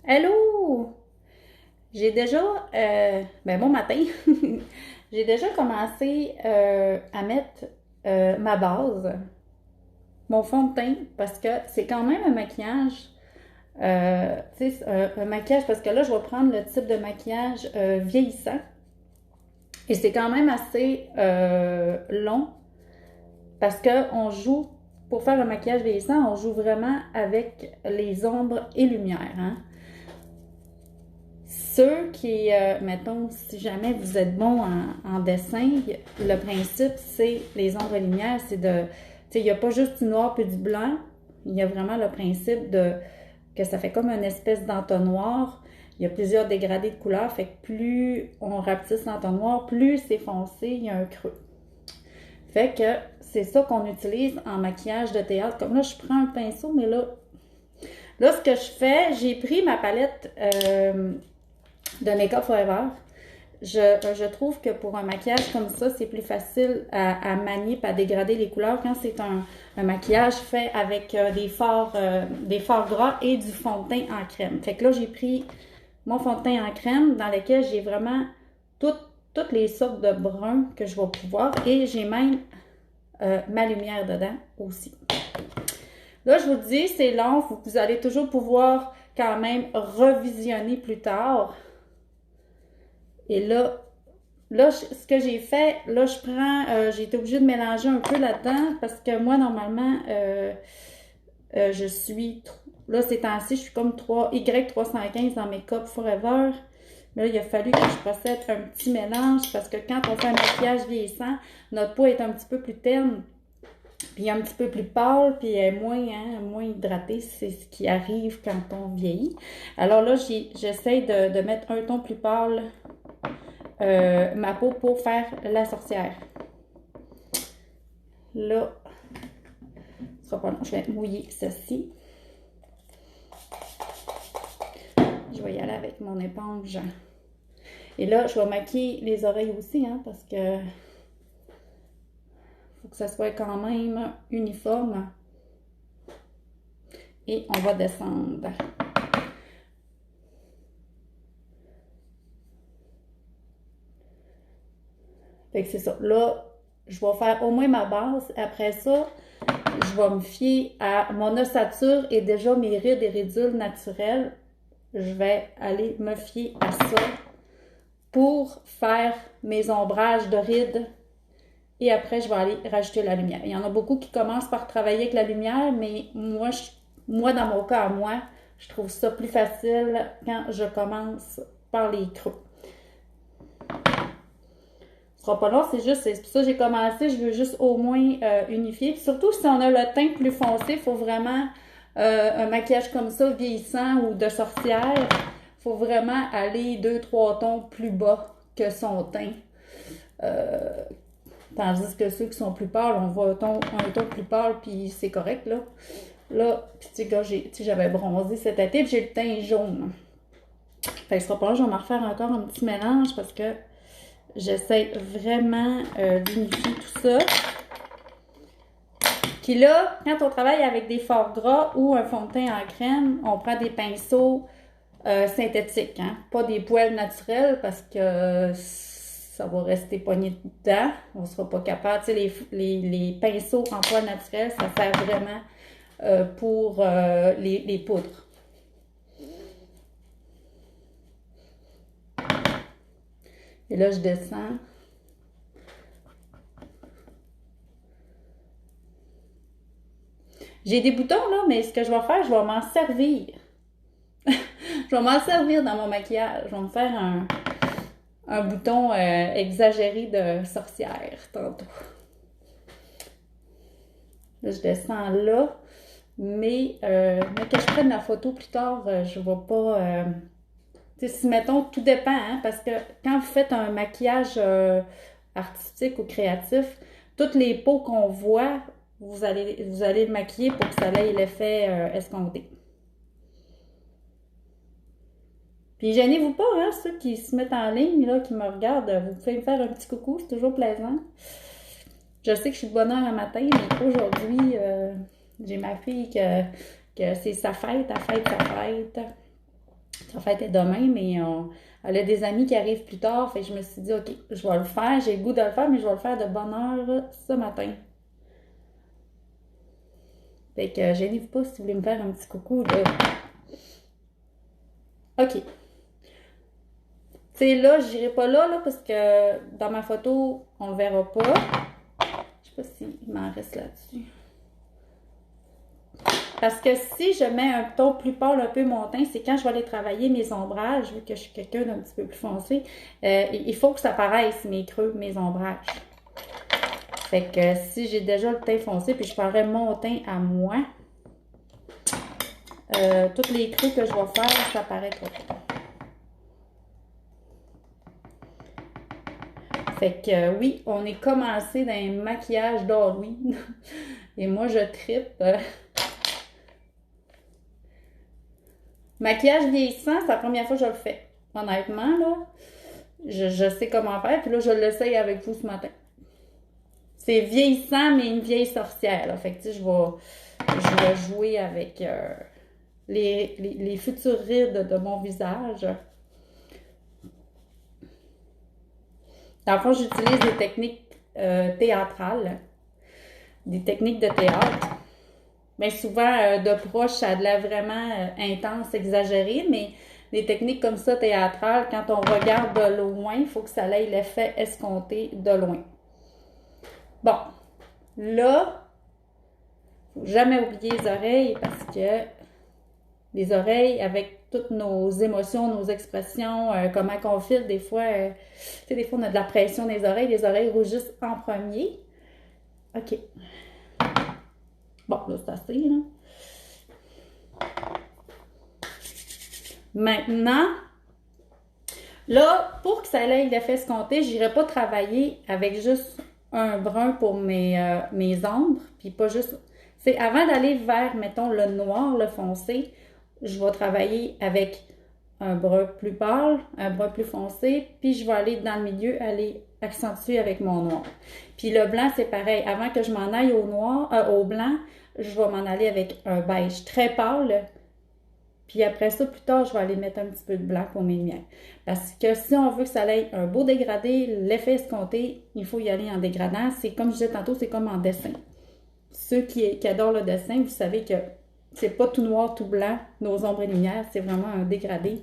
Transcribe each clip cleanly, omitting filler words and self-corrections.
Allô! J'ai déjà, bon matin, j'ai déjà commencé à mettre ma base, mon fond de teint, parce que c'est quand même un maquillage, tu sais, un maquillage, parce que là, je vais prendre le type de maquillage vieillissant, et c'est quand même assez long, parce que on joue, pour faire un maquillage vieillissant, on joue vraiment avec les ombres et lumières, hein. Ceux qui, mettons, si jamais vous êtes bon en dessin, le principe, c'est les ombres et lumières, c'est de, tu sais, il n'y a pas juste du noir puis du blanc, il y a vraiment le principe de, que ça fait comme une espèce d'entonnoir. Il y a plusieurs dégradés de couleurs, fait que plus on rapetisse l'entonnoir, plus c'est foncé, il y a un creux. Fait que c'est ça qu'on utilise en maquillage de théâtre. Comme là, je prends un pinceau, mais là ce que je fais, j'ai pris ma palette de Make Up Forever. Je trouve que pour un maquillage comme ça, c'est plus facile à manier et à dégrader les couleurs quand c'est un maquillage fait avec des fards gras et du fond de teint en crème. Fait que là, j'ai pris mon fond de teint en crème dans lequel j'ai vraiment toutes les sortes de bruns que je vais pouvoir et j'ai même ma lumière dedans aussi. Là, je vous dis, c'est long, vous allez toujours pouvoir quand même revisionner plus tard. Et là, ce que j'ai fait, là, je prends, j'ai été obligée de mélanger un peu là-dedans parce que moi, normalement, je suis, là, ces temps-ci, je suis comme Y315 dans Make Up Forever. Mais là, il a fallu que je procède un petit mélange parce que quand on fait un maquillage vieillissant, notre peau est un petit peu plus terne, puis un petit peu plus pâle, puis moins hydratée. C'est ce qui arrive quand on vieillit. Alors là, j'essaie de mettre un ton plus pâle ma peau pour faire la sorcière. Là, ce sera pas long, je vais mouiller ceci. Je vais y aller avec mon éponge. Et là, je vais maquiller les oreilles aussi, hein, parce que faut que ça soit quand même uniforme. Et on va descendre. Fait que c'est ça. Là, je vais faire au moins ma base. Après ça, je vais me fier à mon ossature et déjà mes rides et ridules naturelles. Je vais aller me fier à ça pour faire mes ombrages de rides. Et après, je vais aller rajouter la lumière. Il y en a beaucoup qui commencent par travailler avec la lumière, mais moi dans mon cas à moi, je trouve ça plus facile quand je commence par les creux. Ce sera pas long, c'est pour ça que j'ai commencé, je veux juste au moins unifier. Puis surtout si on a le teint plus foncé, il faut vraiment un maquillage comme ça, vieillissant ou de sorcière, il faut vraiment aller 2-3 tons plus bas que son teint. Tandis que ceux qui sont plus pâles, on voit un ton plus pâle, puis c'est correct, là. Là, puis tu sais, j'avais bronzé cet été, puis j'ai le teint jaune. Fait que ce sera pas là, je vais me refaire encore un petit mélange parce que j'essaie vraiment d'unifier tout ça. Puis là, quand on travaille avec des fards gras ou un fond de teint en crème, on prend des pinceaux synthétiques, hein? Pas des poils naturels parce que ça va rester pogné dedans. On ne sera pas capable. Tu sais, les pinceaux en poils naturels, ça sert vraiment pour les poudres. Et là, je descends. J'ai des boutons là, mais ce que je vais faire, je vais m'en servir. Je vais m'en servir dans mon maquillage. Je vais me faire un bouton exagéré de sorcière tantôt. Là, je descends là. Mais que je prenne la photo plus tard, je ne vais pas... si, mettons, tout dépend, hein, parce que quand vous faites un maquillage artistique ou créatif, toutes les peaux qu'on voit, vous allez le maquiller pour que ça ait l'effet escompté. Puis gênez-vous pas, hein, ceux qui se mettent en ligne, là, qui me regardent, vous pouvez me faire un petit coucou, c'est toujours plaisant. Je sais que je suis de bonne heure à matin, mais aujourd'hui, j'ai ma fille que c'est sa fête, sa fête. Sa fête est demain, mais elle a des amis qui arrivent plus tard. Fait que je me suis dit, OK, je vais le faire. J'ai le goût de le faire, mais je vais le faire de bonne heure ce matin. Fait que gênez-vous pas si vous voulez me faire un petit coucou, là. OK. Tu sais, là, j'irai pas là, parce que dans ma photo, on le verra pas. Je sais pas s'il m'en reste là-dessus. Parce que si je mets un ton plus pâle, un peu mon teint, c'est quand je vais aller travailler mes ombrages, vu que je suis quelqu'un d'un petit peu plus foncé, il faut que ça paraisse, mes creux, mes ombrages. Fait que si j'ai déjà le teint foncé, puis je ferais mon teint à moi, tous les creux que je vais faire, ça paraîtra pas. Fait que oui, on est commencé dans un maquillage d'Halloween. Et moi, je trippe. Maquillage vieillissant, c'est la première fois que je le fais. Honnêtement, là, je sais comment faire. Puis là, je l'essaye avec vous ce matin. C'est vieillissant, mais une vieille sorcière. Là. Fait que, tu sais, je vais jouer avec les futures rides de mon visage. Dans le fond, j'utilise des techniques théâtrales, des techniques de théâtre. Bien souvent, de proche, ça a de l'air vraiment intense, exagéré, mais des techniques comme ça, théâtrales, quand on regarde de loin, il faut que ça ait l'effet escompté de loin. Bon, là, il ne faut jamais oublier les oreilles parce que les oreilles, avec toutes nos émotions, nos expressions, comment qu'on file, des fois, tu sais, des fois, on a de la pression dans les oreilles rougissent en premier. OK. Bon, là, c'est assez, là. Maintenant, là, pour que ça ait l'effet escompté, je n'irai pas travailler avec juste un brun pour mes ombres, puis pas juste... C'est avant d'aller vers, mettons, le noir, le foncé, je vais travailler avec un brun plus pâle, un brun plus foncé, puis je vais aller dans le milieu, aller accentuer avec mon noir. Puis le blanc, c'est pareil. Avant que je m'en aille au noir, au blanc, je vais m'en aller avec un beige très pâle. Puis après ça, plus tard, je vais aller mettre un petit peu de blanc pour mes lumières. Parce que si on veut que ça ait un beau dégradé, l'effet escompté, il faut y aller en dégradant. C'est comme je disais tantôt, c'est comme en dessin. Ceux qui adorent le dessin, vous savez que c'est pas tout noir, tout blanc, nos ombres et lumières, c'est vraiment un dégradé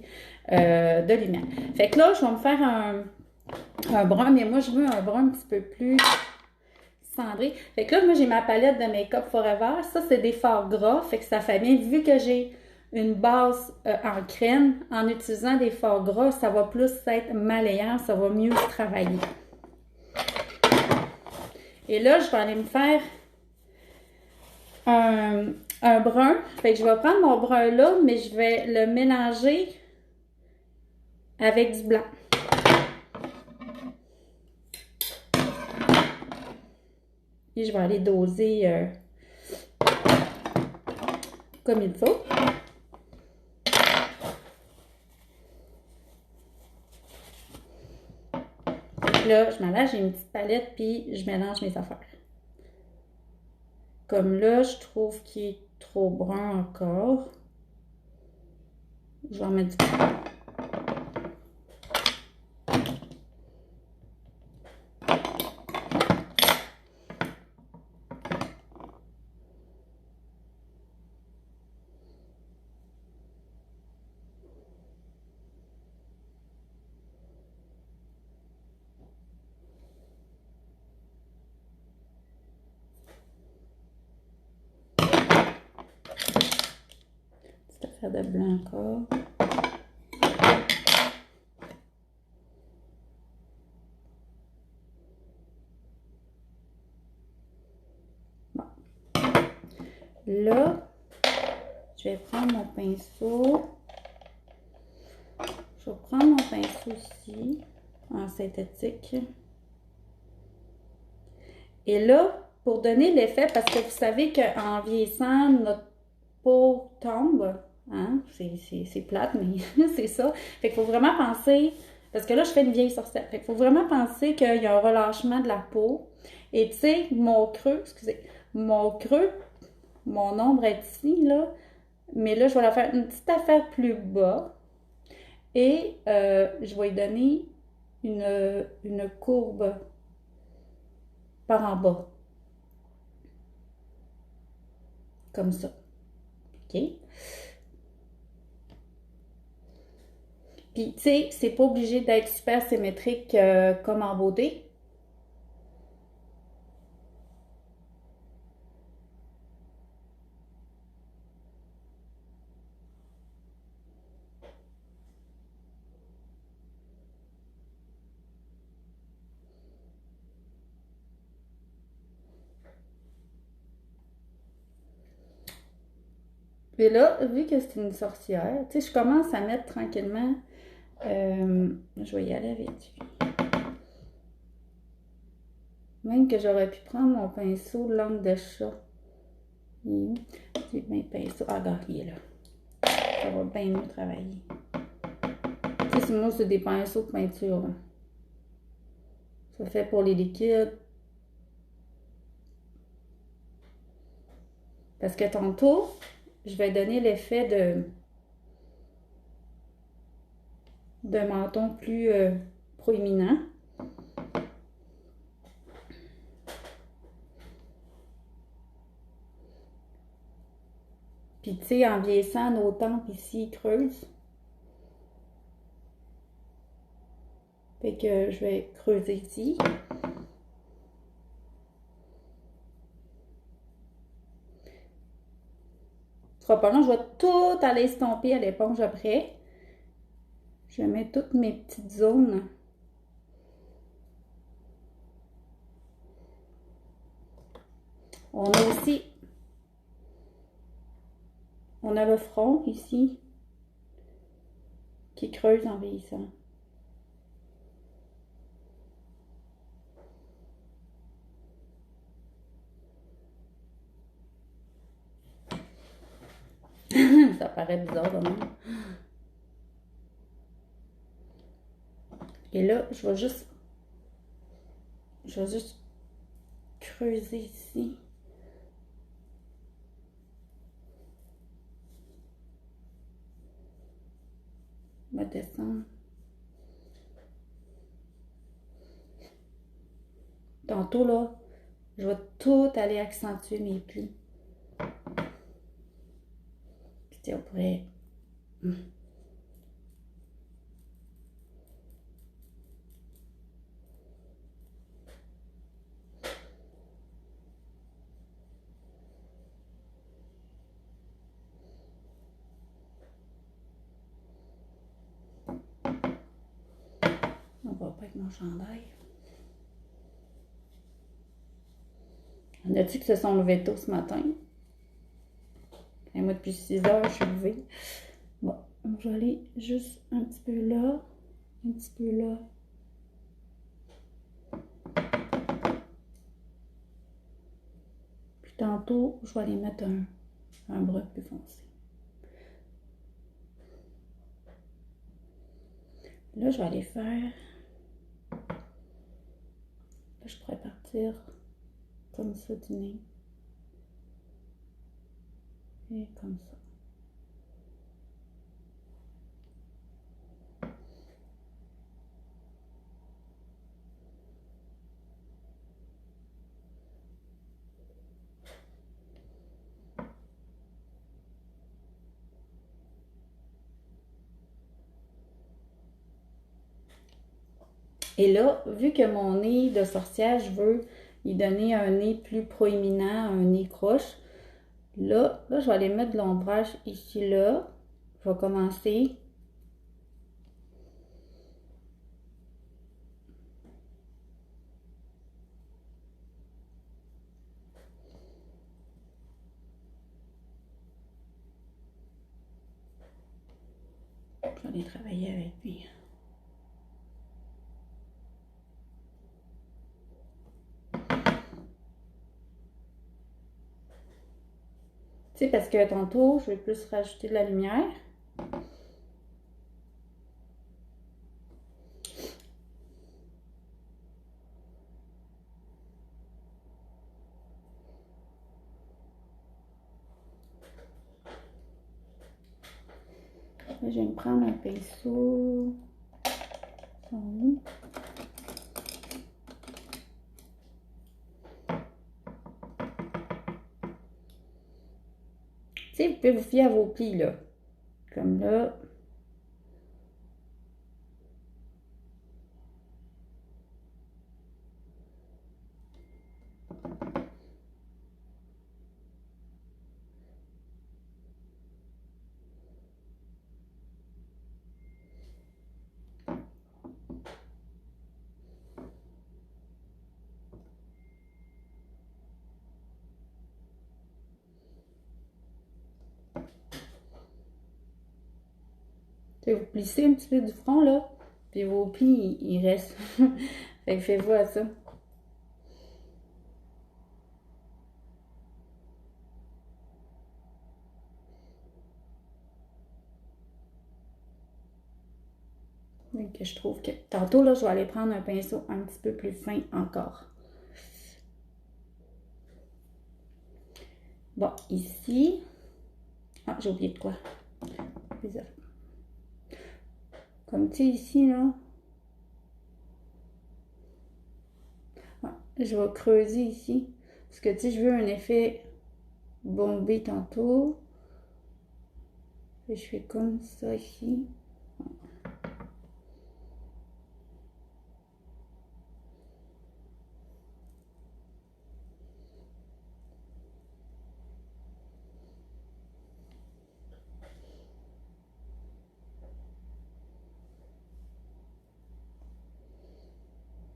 de lumière. Fait que là, je vais me faire un brun, mais moi, je veux un brun un petit peu plus cendré. Fait que là, moi, j'ai ma palette de Make-up Forever. Ça, c'est des fards gras, fait que ça fait bien. Vu que j'ai une base en crème, en utilisant des fards gras, ça va plus être malléant, ça va mieux travailler. Et là, je vais aller me faire un brun. Fait que je vais prendre mon brun là, mais je vais le mélanger avec du blanc. Et je vais aller doser comme il faut. Là, je mélange, j'ai une petite palette, puis je mélange mes affaires. Comme là, je trouve qu'il est trop brun encore. Je vais en mettre du blanc. De blanc encore. Bon. Là, je vais prendre mon pinceau. Je vais prendre mon pinceau ici, en synthétique. Et là, pour donner l'effet, parce que vous savez qu'en vieillissant, notre peau tombe. Hein? C'est plate, mais c'est ça. Fait qu'il faut vraiment penser, parce que là, je fais une vieille sorcière. Fait qu'il faut vraiment penser qu'il y a un relâchement de la peau. Et tu sais, mon creux, mon ombre est ici, là. Mais là, je vais la faire une petite affaire plus bas. Et je vais lui donner une courbe par en bas. Comme ça. OK? Puis, tu sais, c'est pas obligé d'être super symétrique comme en beauté. Puis là, vu que c'est une sorcière, tu sais, je commence à mettre tranquillement. Je vais y aller avec lui. Même que j'aurais pu prendre mon pinceau langue de chat. C'est bien pinceau. Ah, regarde, il est là. Ça va bien mieux travailler. Tu sais, moi, c'est des pinceaux de peinture. Hein. Ça fait pour les liquides. Parce que tantôt, je vais donner l'effet de menton plus proéminent. Puis, tu sais, en vieillissant, nos tempes ici creusent. Fait que je vais creuser ici. Ce sera pas long, je vais tout aller estomper à l'éponge après. Je vais mettre toutes mes petites zones. On a aussi, on a le front ici qui creuse en vieillissant. Ça paraît bizarre de même. Et là, je vais juste creuser ici. Je vais descendre. Tantôt, là, je vais tout aller accentuer mes plis. Puis, on pourrait... On va pas avec mon chandail. On a dit que se sont levés tôt ce matin. Et moi, depuis 6 heures, je suis levée. Bon, je vais aller juste un petit peu là, un petit peu là. Puis tantôt, je vais aller mettre un bras plus foncé. Là, je vais aller faire... Là, je pourrais partir comme ça du nez. Et comme ça. Et là, vu que mon nez de sorcière, je veux y donner un nez plus proéminent, un nez croche, là, je vais aller mettre de l'ombrage ici, là. Je vais commencer. Je vais aller travailler avec lui. Tu sais, parce que tantôt, je vais plus rajouter de la lumière. Là, je vais me prendre un pinceau. Tu sais, vous pouvez vous fier à vos plis, là. Comme là. Vous plissez un petit peu du front, là, puis vos plis, ils restent. Fait que faites-vous à ça. Donc, je trouve que tantôt, là, je vais aller prendre un pinceau un petit peu plus fin encore. Bon, ici. Ah, j'ai oublié de quoi. Bizarre. Comme tu sais, ici, là. Ouais, je vais creuser ici. Parce que, tu sais, je veux un effet bombé tantôt. Et je fais comme ça ici.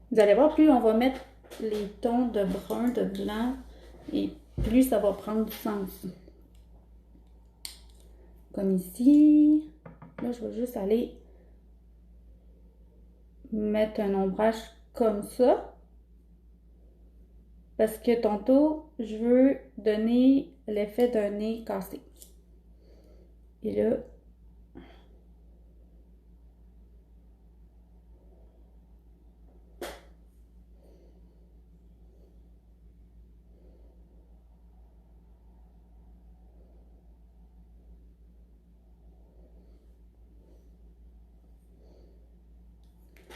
Vous allez voir, plus on va mettre les tons de brun, de blanc, et plus ça va prendre du sens. Comme ici. Là, je vais juste aller mettre un ombrage comme ça. Parce que tantôt, je veux donner l'effet d'un nez cassé. Et là,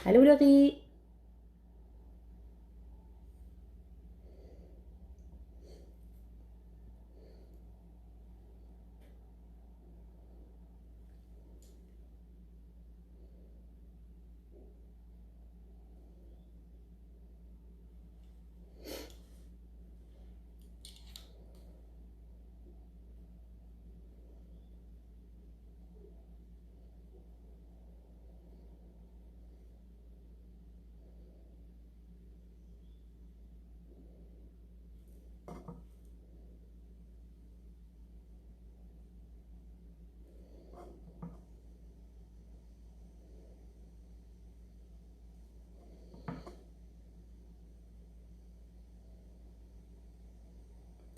allô Laurie!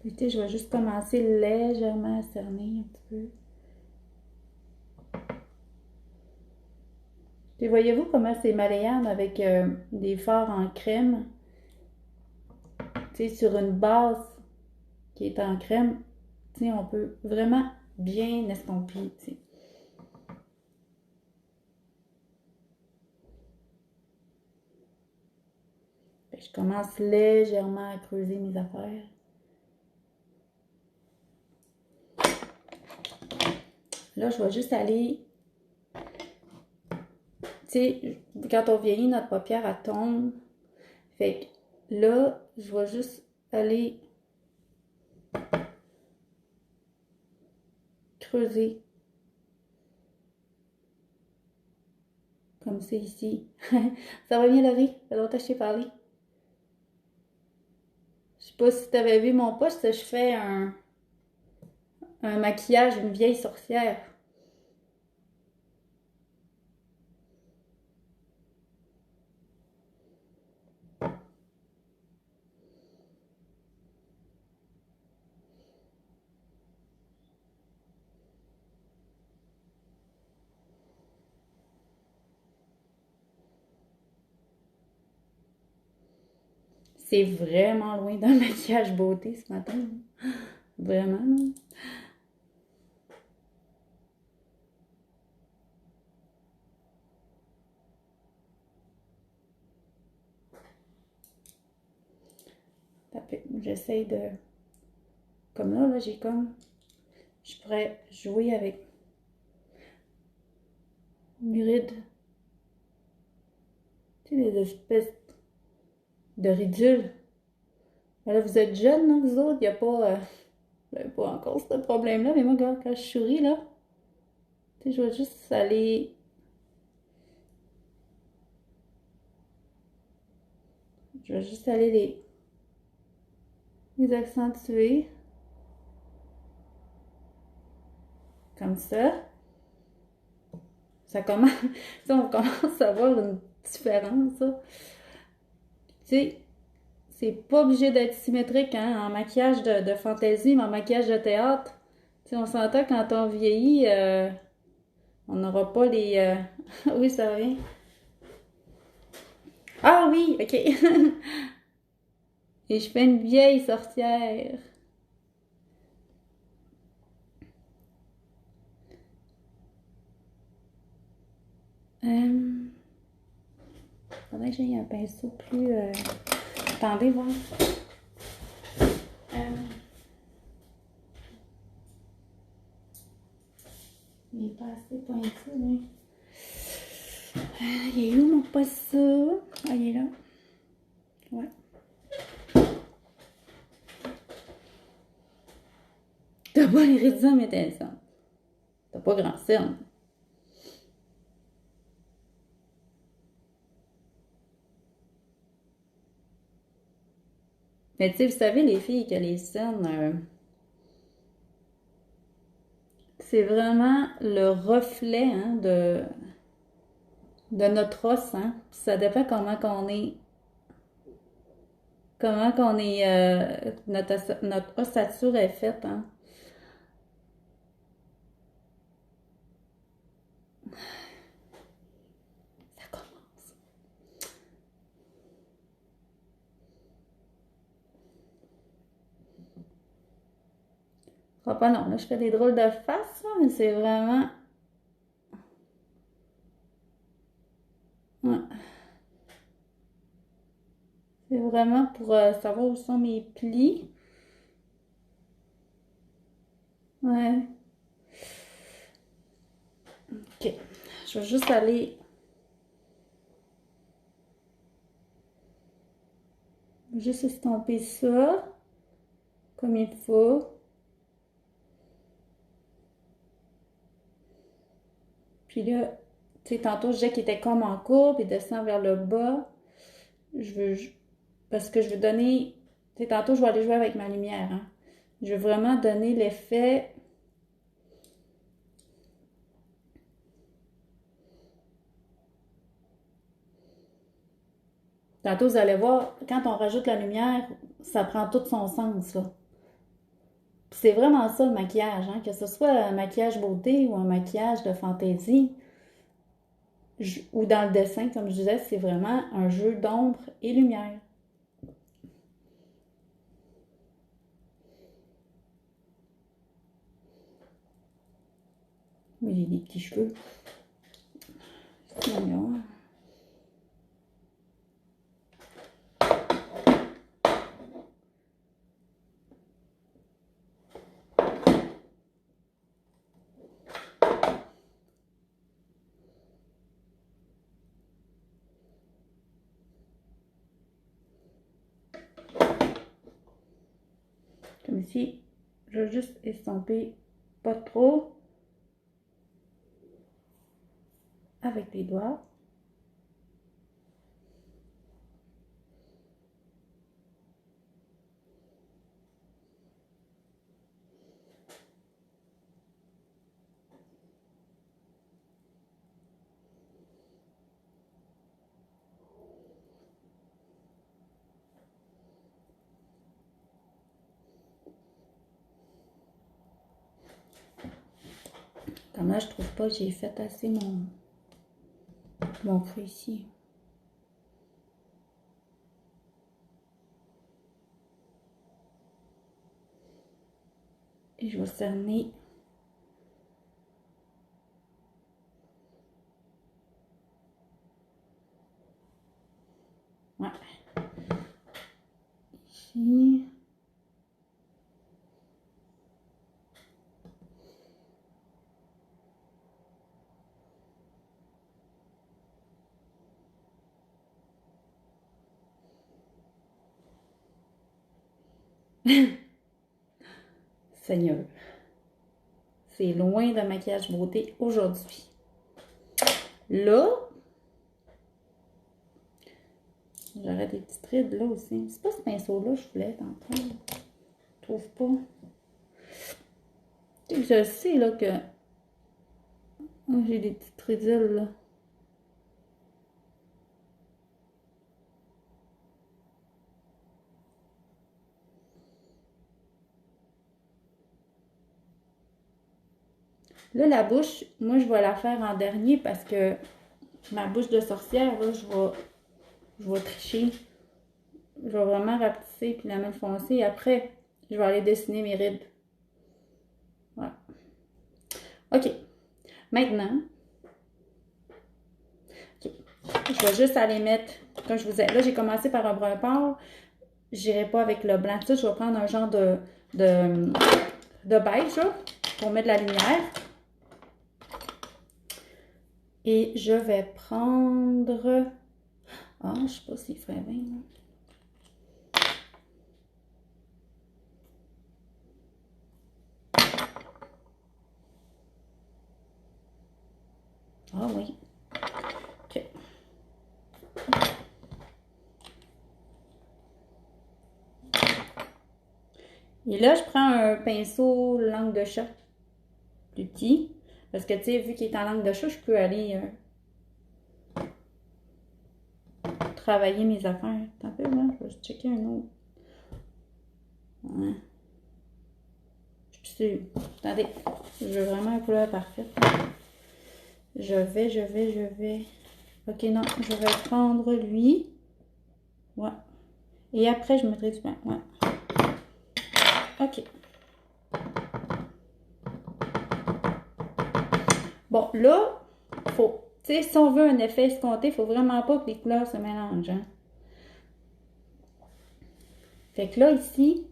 Écoutez, je vais juste commencer légèrement à cerner un petit peu. Puis voyez-vous comment c'est malléable avec des fards en crème? Tu sais, sur une base qui est en crème, tu sais, on peut vraiment bien estomper, tu sais. Je commence légèrement à creuser mes affaires. Là, je vais juste aller... Tu sais, quand on vieillit, notre paupière, elle tombe. Fait que là, je vais juste aller creuser. Comme c'est ici. Ça va bien, Laurie? Ça fait longtemps que je t'ai parlé. Je sais pas si tu avais vu mon post, je fais un maquillage d'une vieille sorcière. C'est vraiment loin d'un maquillage beauté ce matin. Vraiment. J'essaye de... Comme là, j'ai comme... Je pourrais jouer avec une ride. Tu sais, des espèces de ridules. Là, vous êtes jeunes, non, vous autres? Il n'y a pas... vous n'avez pas encore ce problème-là. Mais moi, regarde, quand je souris, là, tu sais, je vais juste aller... Je vais juste aller les accentuer. Comme ça. Ça commence... on commence à voir une différence, ça. Tu sais, c'est pas obligé d'être symétrique, hein, en maquillage de fantaisie, mais en maquillage de théâtre. Tu sais, on s'entend quand on vieillit, on n'aura pas les... oui, ça va bien. Ah oui, ok. Et je fais une vieille sorcière. Euh... Faudrait que j'aille un pinceau plus... Attendez, voir. Il est pas assez pointu, lui. Il est où mon pinceau? Ah, il est là. Ouais. T'as pas les résidents métallisants. T'as pas grand cerne. Mais tu sais, vous savez, les filles, que les cernes, c'est vraiment le reflet, hein, de notre os, hein. Ça dépend notre ossature est faite, hein. Ça commence. Ah, pas non, là, je fais des drôles de faces, là, mais c'est vraiment... Ouais. C'est vraiment pour savoir où sont mes plis. Ouais. Ok. Je vais juste aller... Juste estomper ça, comme il faut. Puis là, tu sais, tantôt, je disais qu'il était comme en courbe et descend vers le bas. Je veux... Parce que je veux donner... Tu sais, tantôt, je vais aller jouer avec ma lumière, hein. Je veux vraiment donner l'effet... Tantôt, vous allez voir, quand on rajoute la lumière, ça prend tout son sens, là. C'est vraiment ça, le maquillage, hein. Que ce soit un maquillage beauté ou un maquillage de fantaisie, ou dans le dessin, comme je disais, c'est vraiment un jeu d'ombre et lumière. Oui, j'ai des petits cheveux. C'est mignon. Comme ici, je vais juste estomper pas trop avec les doigts. Comme là, je trouve pas que j'ai fait assez mon creux ici. Et je vais cerner. Ouais. Ici. Seigneur. C'est loin de maquillage beauté aujourd'hui. Là, j'aurais des petites rides là aussi. C'est pas ce pinceau-là que je voulais tantôt. Je trouve pas. Je sais là que j'ai des petites ridules là. Là, la bouche, moi, je vais la faire en dernier parce que ma bouche de sorcière, là, je vais tricher. Je vais vraiment rapetisser puis la mettre foncée. Et après, je vais aller dessiner mes rides. Voilà. OK. Maintenant, je vais juste aller mettre, comme je vous ai... Là, j'ai commencé par un brun pâle. J'irai pas avec le blanc. Ça, je vais prendre un genre de beige là, pour mettre de la lumière. Et je vais prendre... Ah, je sais pas s'il ferait bien, là. Ah oui. OK. Et là, je prends un pinceau langue de chat. Plus petit. Parce que, tu sais, vu qu'il est en langue de chat, je peux aller travailler mes affaires. Attends un peu, là. Je vais juste checker un autre. Ouais. Je suis sûre. Attendez. Je veux vraiment la couleur parfaite. Je vais. Ok, non. Je vais prendre lui. Ouais. Et après, je mettrai du blanc. Ouais. Ok. Bon, là, faut... Tu sais, si on veut un effet escompté, il faut vraiment pas que les couleurs se mélangent. Hein? Fait que là, ici,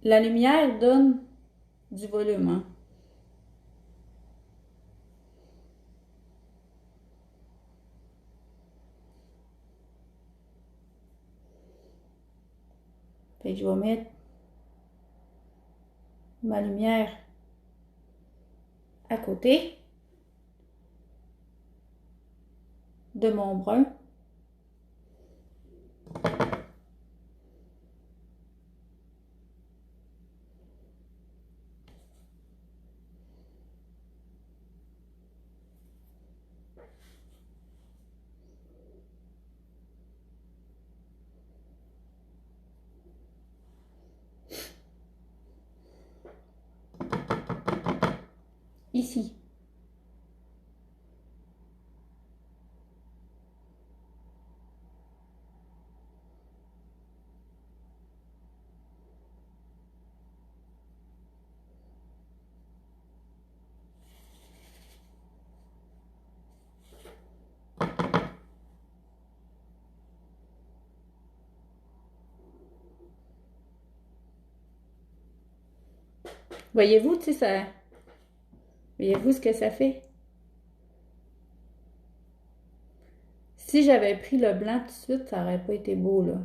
la lumière donne du volume. Hein? Fait que je vais mettre ma lumière à côté de mon brun. Ici. Voyez-vous, tu sais, ça... Voyez-vous ce que ça fait? Si j'avais pris le blanc tout de suite, ça aurait pas été beau, là.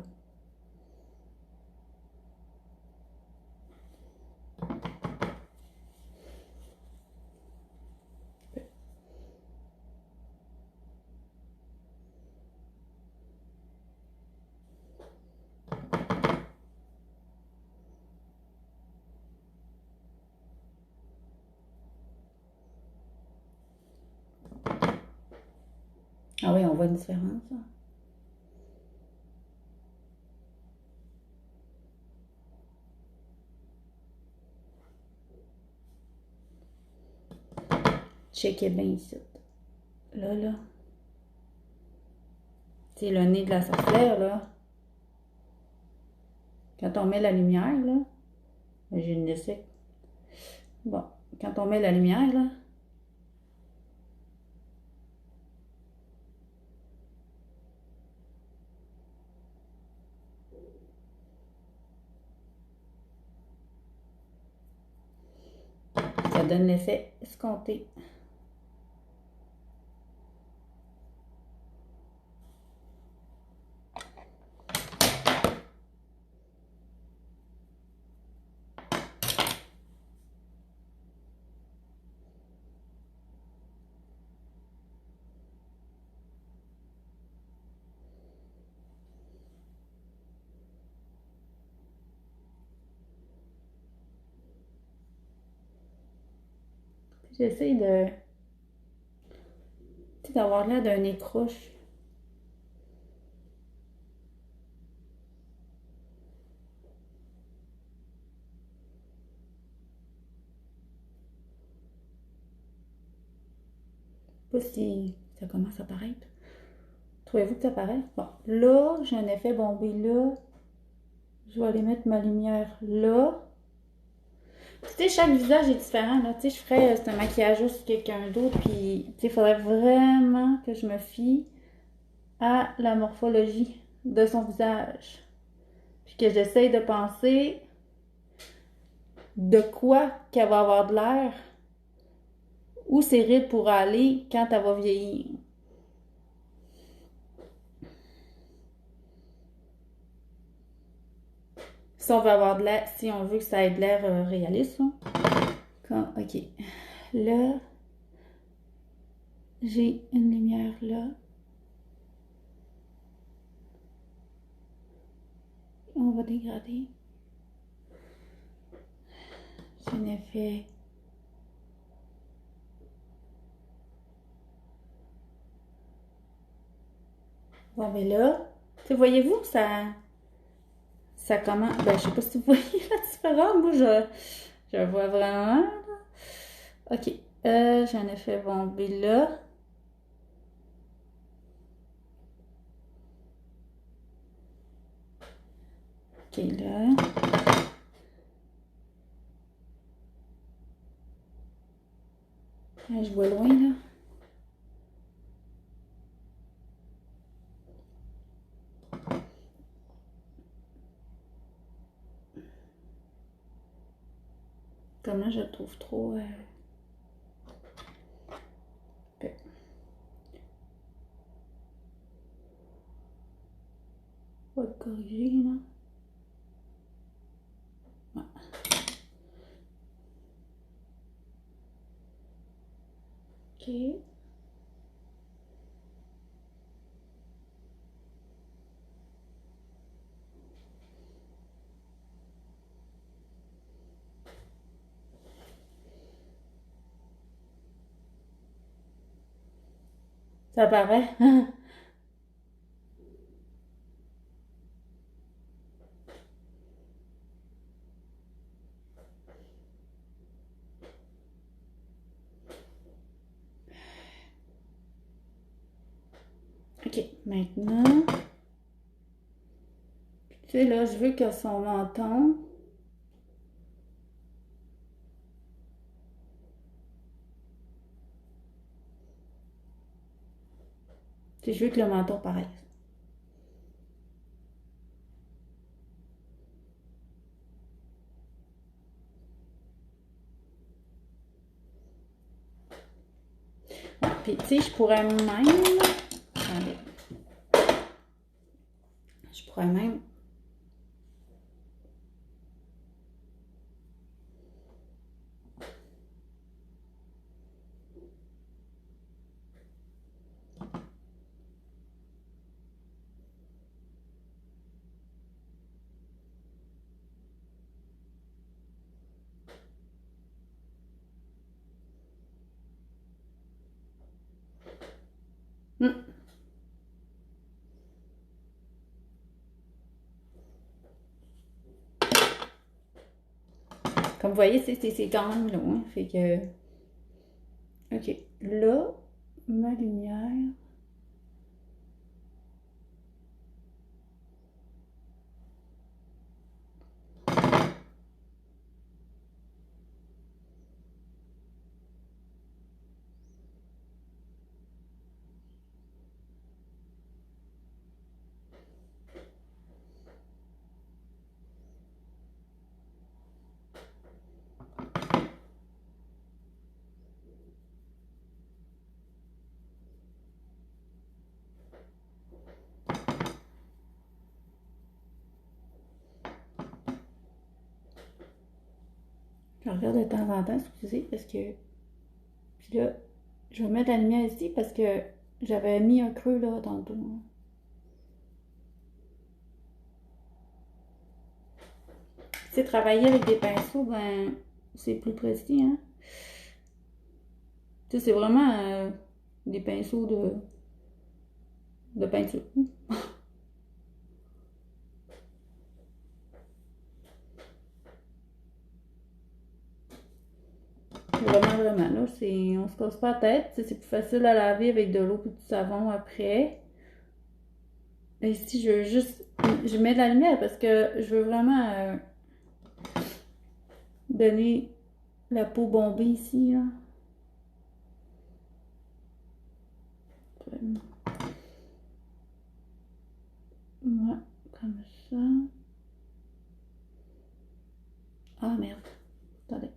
Ah oui, on voit une différence, là. Checkez bien ici. Là. C'est le nez de la sorcière, là. Quand on met la lumière, là. J'ai une laissée. Bon, quand on met la lumière, là. donne l'effet escompté. J'essaie de, tu sais, d'avoir l'air d'un nez croche. Je sais pas si ça commence à paraître. Trouvez-vous que ça paraît? Bon, là, j'ai un effet bombé là. Je vais aller mettre ma lumière là. Tu sais, chaque visage est différent, là. Tu sais, je ferais c'est un maquillage sur quelqu'un d'autre, puis, tu sais, il faudrait vraiment que je me fie à la morphologie de son visage. Puis que j'essaye de penser de quoi qu'elle va avoir de l'air, où ses rides pourraient aller quand elle va vieillir. Si on veut avoir de l'air, si on veut que ça ait de l'air réaliste, là. Ok. Là, j'ai une lumière là. On va dégrader. J'ai un effet. Bon, mais là, voyez-vous, ça commence. Ben, je sais pas si vous voyez la différence. Moi, je vois vraiment. Ok. J'ai un effet bombé là. Ok, là. Je vois loin, là. Comme là, je le trouve trop. On va le corriger, là. Ouais. Ok. Ça paraît. Ok, maintenant. Tu sais, là, je veux que son menton. Tu sais, je veux que le menton paraisse. Puis, tu sais, je pourrais même. Attendez. Je pourrais même. Comme vous voyez, c'est quand même loin. Fait que. Ok. Là, ma lumière. Je regarde de temps en temps, excusez, parce que... Puis là, je vais mettre la lumière ici parce que j'avais mis un creux là tantôt. Tu sais, travailler avec des pinceaux, ben, c'est plus précis, hein. Tu sais, c'est vraiment des pinceaux de peinture. Vraiment, vraiment, là, on se casse pas la tête. C'est plus facile à laver avec de l'eau et du savon après. Et ici, je veux juste... Je mets de la lumière parce que je veux vraiment donner la peau bombée ici, là. Ouais, comme ça. Ah, merde. Attendez.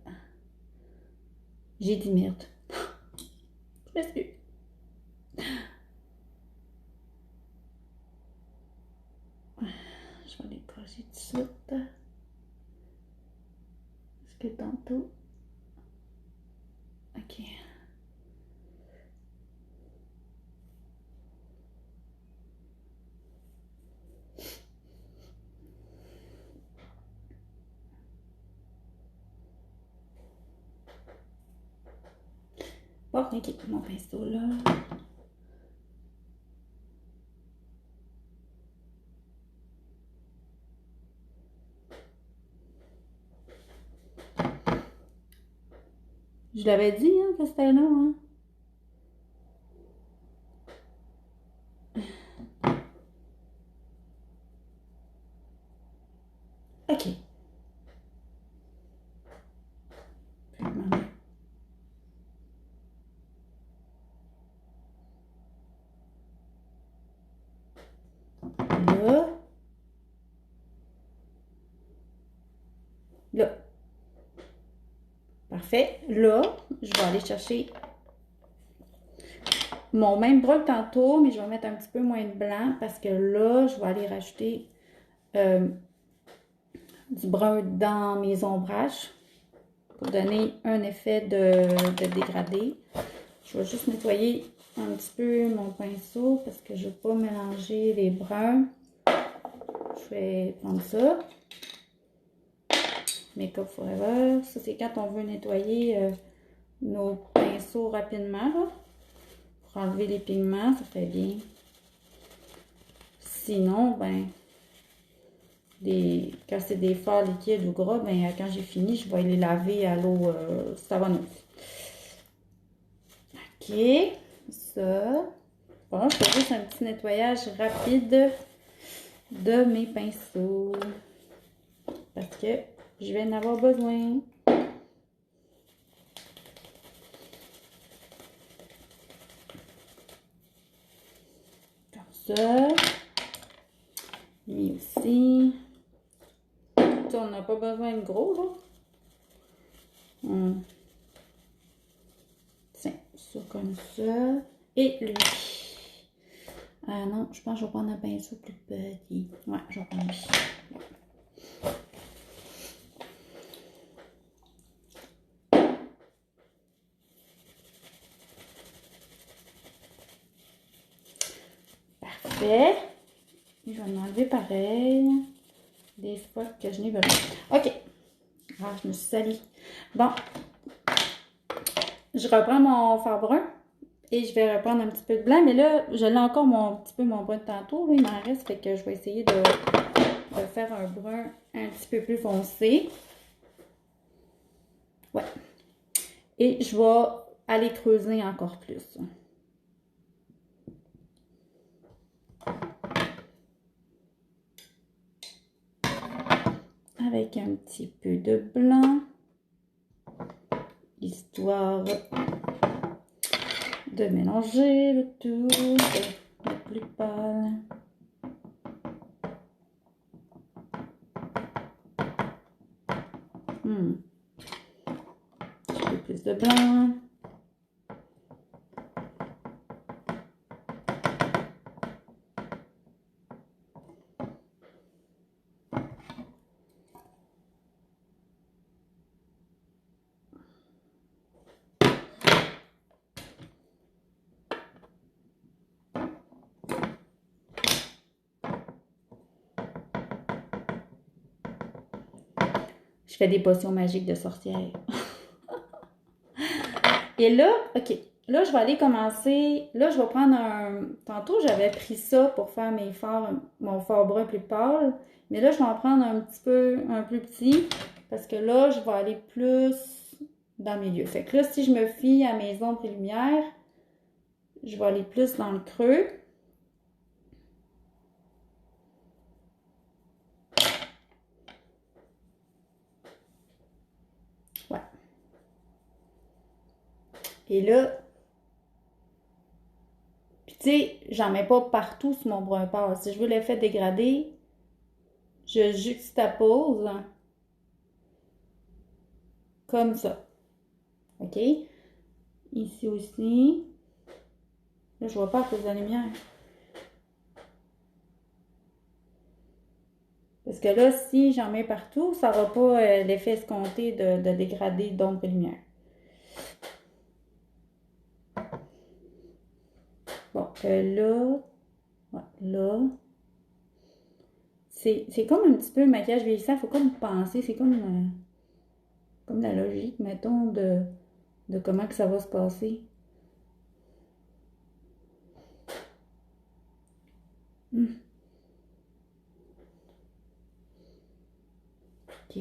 J'ai dit merde. Je m'excuse. Je vais les brosser tout de suite. Parce que tantôt... Ok. Bon, ok, mon pinceau là. Je l'avais dit, hein, que c'était long, hein. Ok. Là. Là. Parfait. Là, je vais aller chercher mon même brun que tantôt, mais je vais mettre un petit peu moins de blanc parce que là, je vais aller rajouter du brun dans mes ombrages pour donner un effet de dégradé. Je vais juste nettoyer un petit peu mon pinceau parce que je ne veux pas mélanger les bruns. Je vais prendre ça. Make-up Forever. Ça, c'est quand on veut nettoyer nos pinceaux rapidement, là, pour enlever les pigments. Ça fait bien. Sinon, ben, quand c'est des fards liquides ou gras, ben, quand j'ai fini, je vais les laver à l'eau savonneuse. Ok, ça. Bon, je fais juste un petit nettoyage rapide de mes pinceaux. Parce que je vais en avoir besoin. Comme ça. Mais aussi. Ça, on n'a pas besoin de gros, là. Tiens, ça comme ça. Et lui. Ah non, je pense que je vais prendre un pinceau plus petit. Ouais, je vais prendre lui. Parfait. Je vais m'enlever pareil. Des spots que je n'ai besoin. OK. Ah, je me suis salie. Bon. Je reprends mon fard brun. Et je vais reprendre un petit peu de blanc. Mais là, je l'ai encore un petit peu mon brun de tantôt. Là, il m'en reste. Fait que je vais essayer de faire un brun un petit peu plus foncé. Ouais. Et je vais aller creuser encore plus. Avec un petit peu de blanc. Histoire de mélanger le tout, de mettre plus pâle. Un petit peu plus de blanc. Je fais des potions magiques de sorcière. Et là, OK. Là, je vais aller commencer. Là, je vais prendre un. Tantôt, j'avais pris ça pour faire mes fards, mon fard brun plus pâle. Mais là, je vais en prendre un petit peu, un plus petit. Parce que là, je vais aller plus dans le milieu. Fait que là, si je me fie à mes ombres et lumières, je vais aller plus dans le creux. Ouais. Et là, puis tu sais, j'en mets pas partout sur mon brun pâle. Si je veux l'effet dégradé, je juxtapose comme ça. OK? Ici aussi. Là, je vois pas à cause de la lumière. Parce que là, si j'en mets partout, ça n'aura pas l'effet escompté de dégradé d'ombre et lumière. Bon, là, ouais, là. C'est comme un petit peu le maquillage vieillissant, il faut comme penser, c'est comme la logique, mettons, de comment que ça va se passer. OK.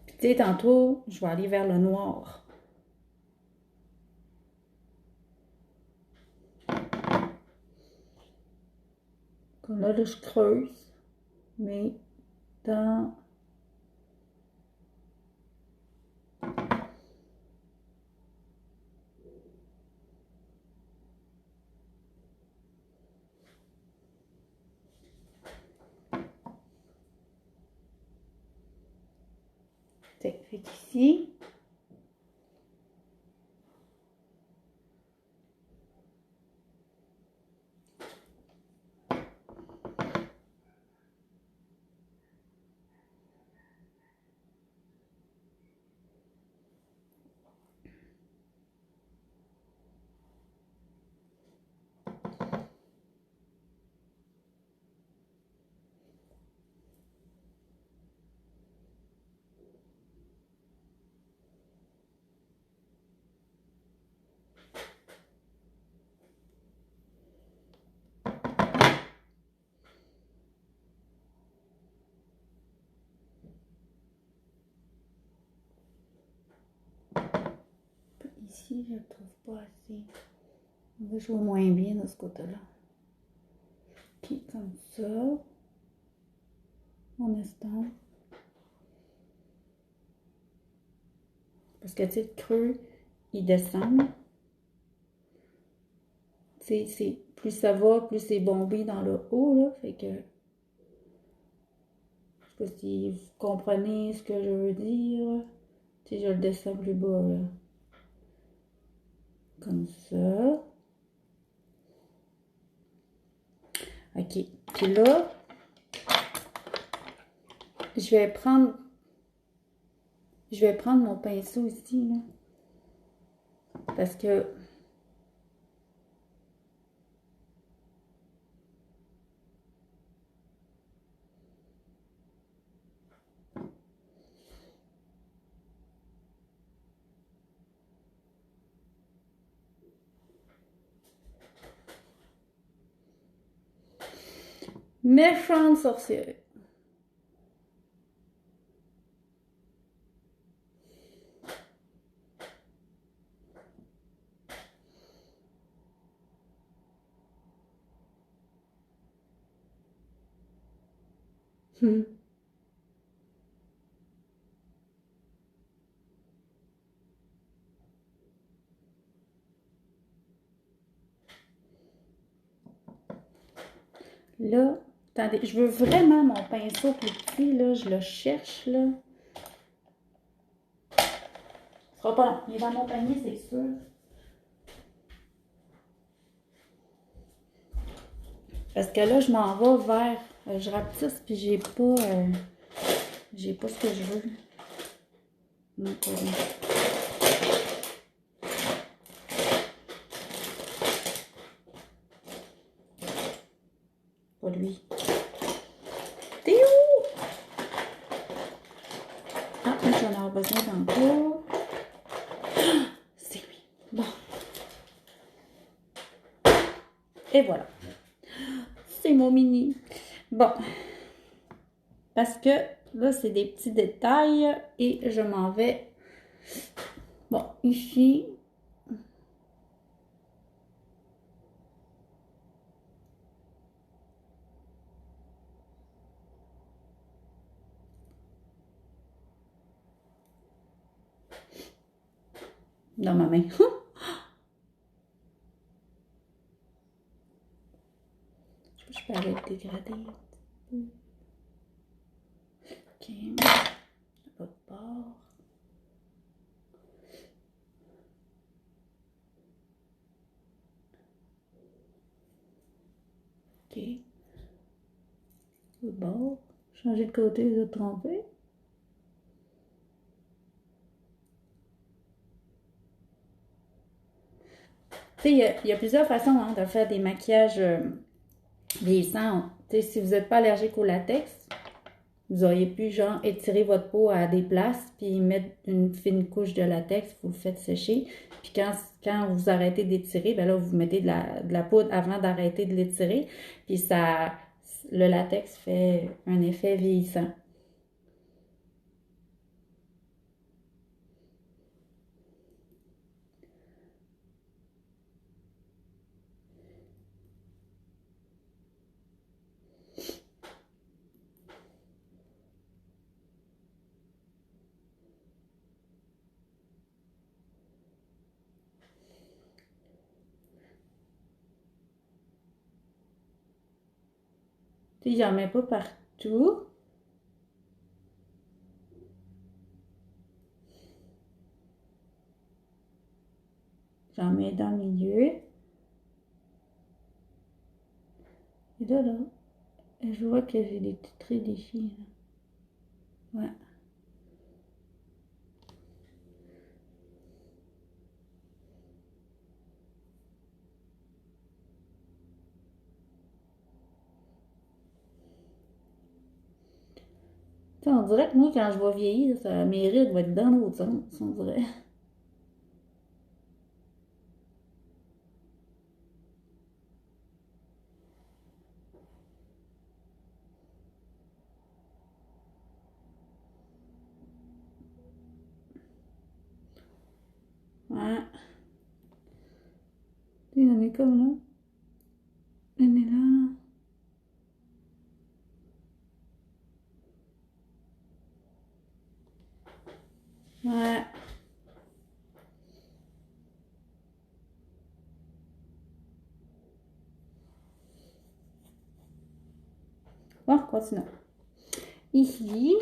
Puis tu sais, tantôt, je vais aller vers le noir. Comme là, je creuse, mais dans... Fait qu'ici, ici, je ne trouve pas assez. Je vois moins bien de ce côté-là. Puis comme ça, on estompe. Parce que tu sais, le creux, il descend. Tu sais, plus ça va, plus c'est bombé dans le haut, là. Fait que, je sais pas si vous comprenez ce que je veux dire. Tu sais, je le descends plus bas, là. Comme ça. OK. Puis là, je vais prendre mon pinceau ici, là. Parce que méchante sorcière. Là, attendez, je veux vraiment mon pinceau plus petit, là. Je le cherche, là. Ce sera pas long. Il est dans mon panier, c'est sûr. Parce que là, je m'en vais vers... je rapetisse, puis j'ai pas ce que je veux. Non, pas lui. Pas lui. T'es où? Ah, j'en ai besoin d'encore. C'est lui. Bon. Et voilà. C'est mon mini. Bon. Parce que là, c'est des petits détails et je m'en vais. Bon, ici. Dans ma main. Je peux aller dégrader un petit peu. Ok. L'autre bord. Ok. L'autre bord. Changer de côté, je vais tromper. Tu sais, il y a plusieurs façons hein, de faire des maquillages vieillissants. Tu sais, si vous n'êtes pas allergique au latex, vous auriez pu, genre, étirer votre peau à des places, puis mettre une fine couche de latex, vous le faites sécher. Puis quand vous arrêtez d'étirer, ben là, vous mettez de la poudre avant d'arrêter de l'étirer. Puis ça, le latex fait un effet vieillissant. Puis j'en mets pas partout. J'en mets dans le milieu. Et là, je vois que j'ai des petits traits ici. Ouais. T'sais, on dirait que moi, quand je vais vieillir, mes rides vont être dans l'autre sens, on dirait. Ouais. Il y en a comme là. Il y en a là. Ouais. Bon, continuons. Ici.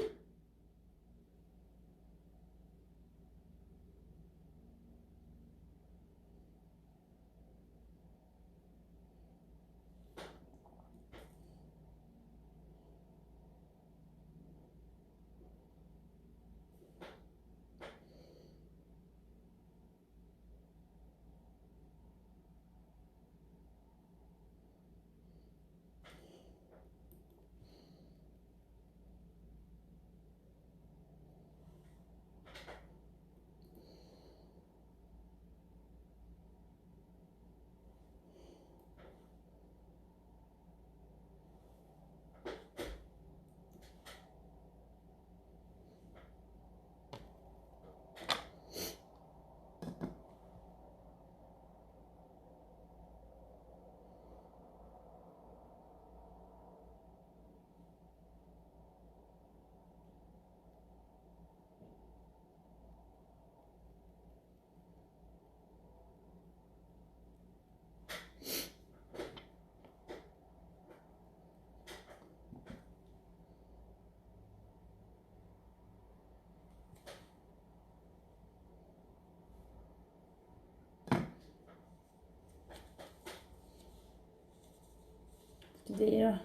Puis là,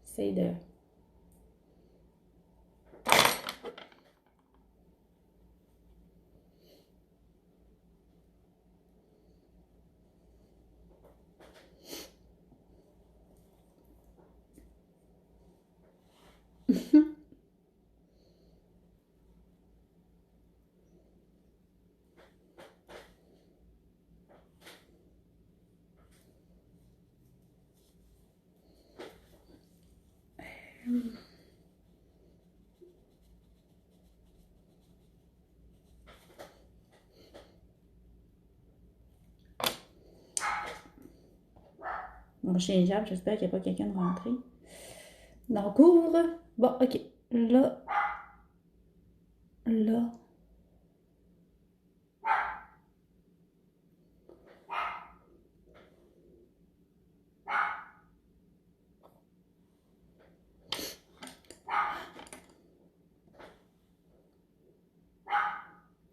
c'est de... Mon chien jappe, j'espère qu'il n'y a pas quelqu'un de rentré. Dans le cours. Bon, ok. Là. Là.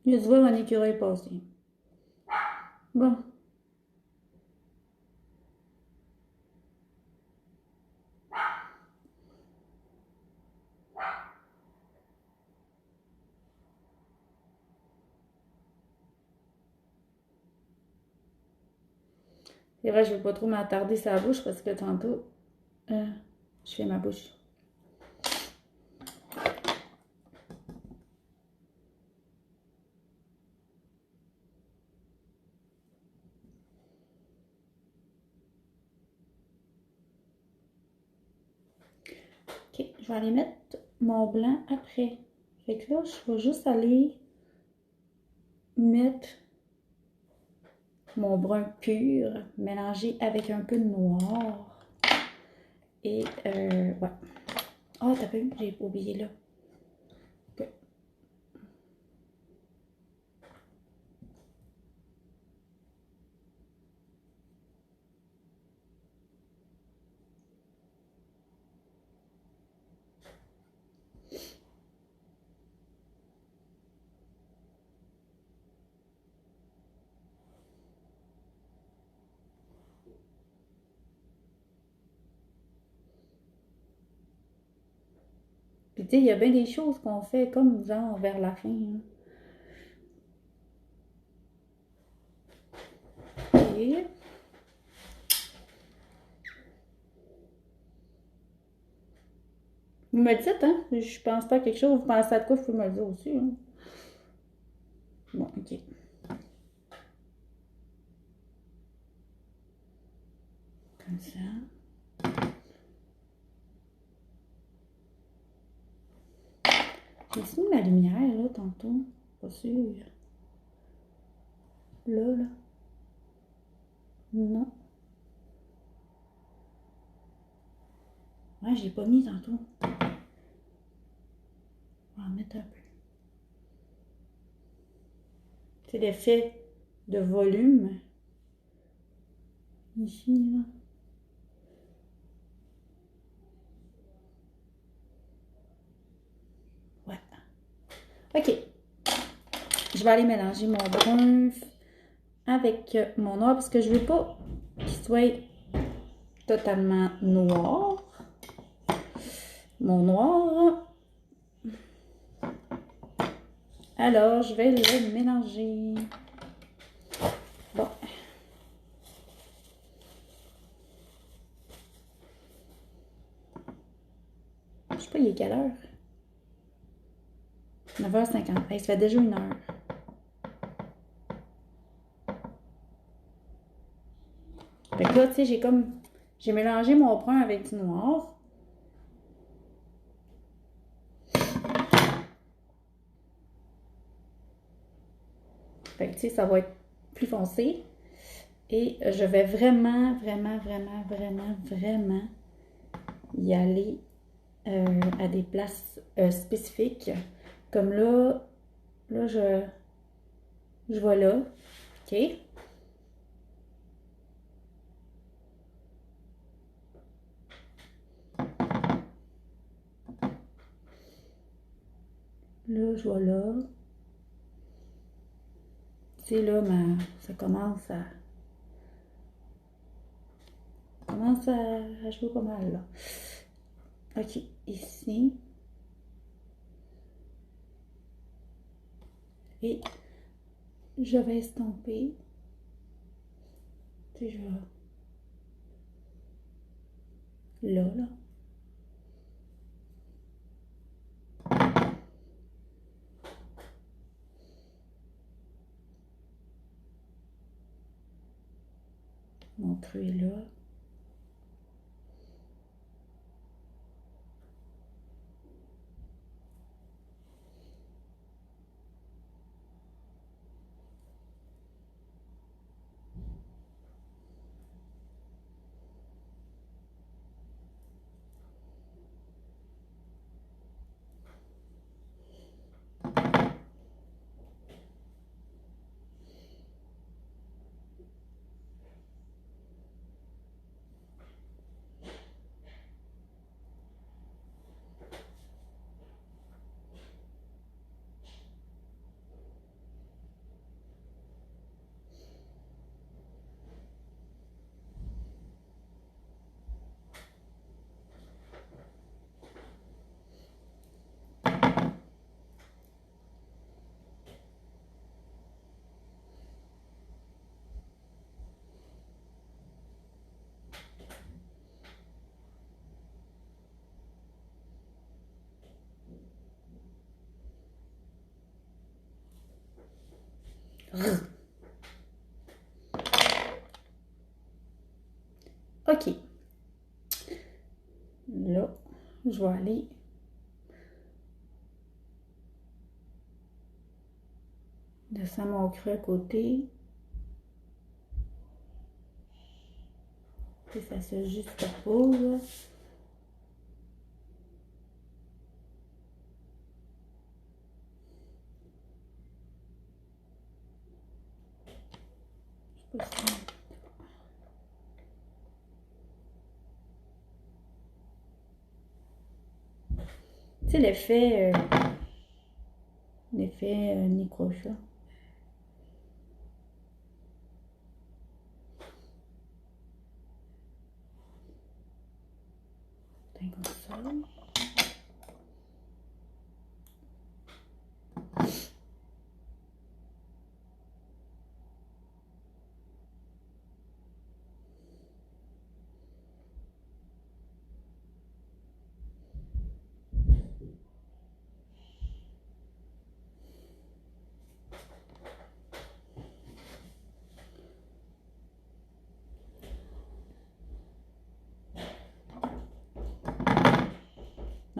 Il y a du voir un écureuil passer. Bon. C'est vrai, je ne veux pas trop m'attarder sur la bouche parce que tantôt, je fais ma bouche. Ok, je vais aller mettre mon blanc après. Fait que là, je vais juste aller mettre mon brun pur mélangé avec un peu de noir. Et, ouais. Ah, t'as vu, j'ai oublié là. Okay. Puis tu sais, il y a bien des choses qu'on fait comme genre vers la fin. Hein. Okay. Vous me le dites, hein? Je pense pas à quelque chose. Vous pensez à quoi, vous pouvez me le dire aussi. Hein? Bon, ok. Comme ça. J'ai mis ma lumière, là, tantôt. Pas sûr. Là. Non. Ouais, j'ai pas mis tantôt. On va en mettre un peu. C'est l'effet de volume. Ici, là. Ouais. Ok. Je vais aller mélanger mon brun avec mon noir parce que je veux pas qu'il soit totalement noir. Mon noir. Alors, je vais le mélanger. Bon. Je sais pas, il est quelle heure? 9h50. Hey, ça fait déjà 1 heure. Fait que là, tu sais, j'ai mélangé mon brun avec du noir. Fait que, tu sais, ça va être plus foncé. Et je vais vraiment y aller à des places spécifiques. Comme là, je vais là. OK? Là, je vais là. Tu sais, là, ça commence à commence à jouer pas mal, là. OK, ici. Et je vais estomper. Tu sais, je vais... Là. Mon creux est là. OK. Là, je vais aller descendre mon creux à côté. Et ça se juste pose. Je sais pas si... Tu sais, l'effet Necrochat. Comme ça.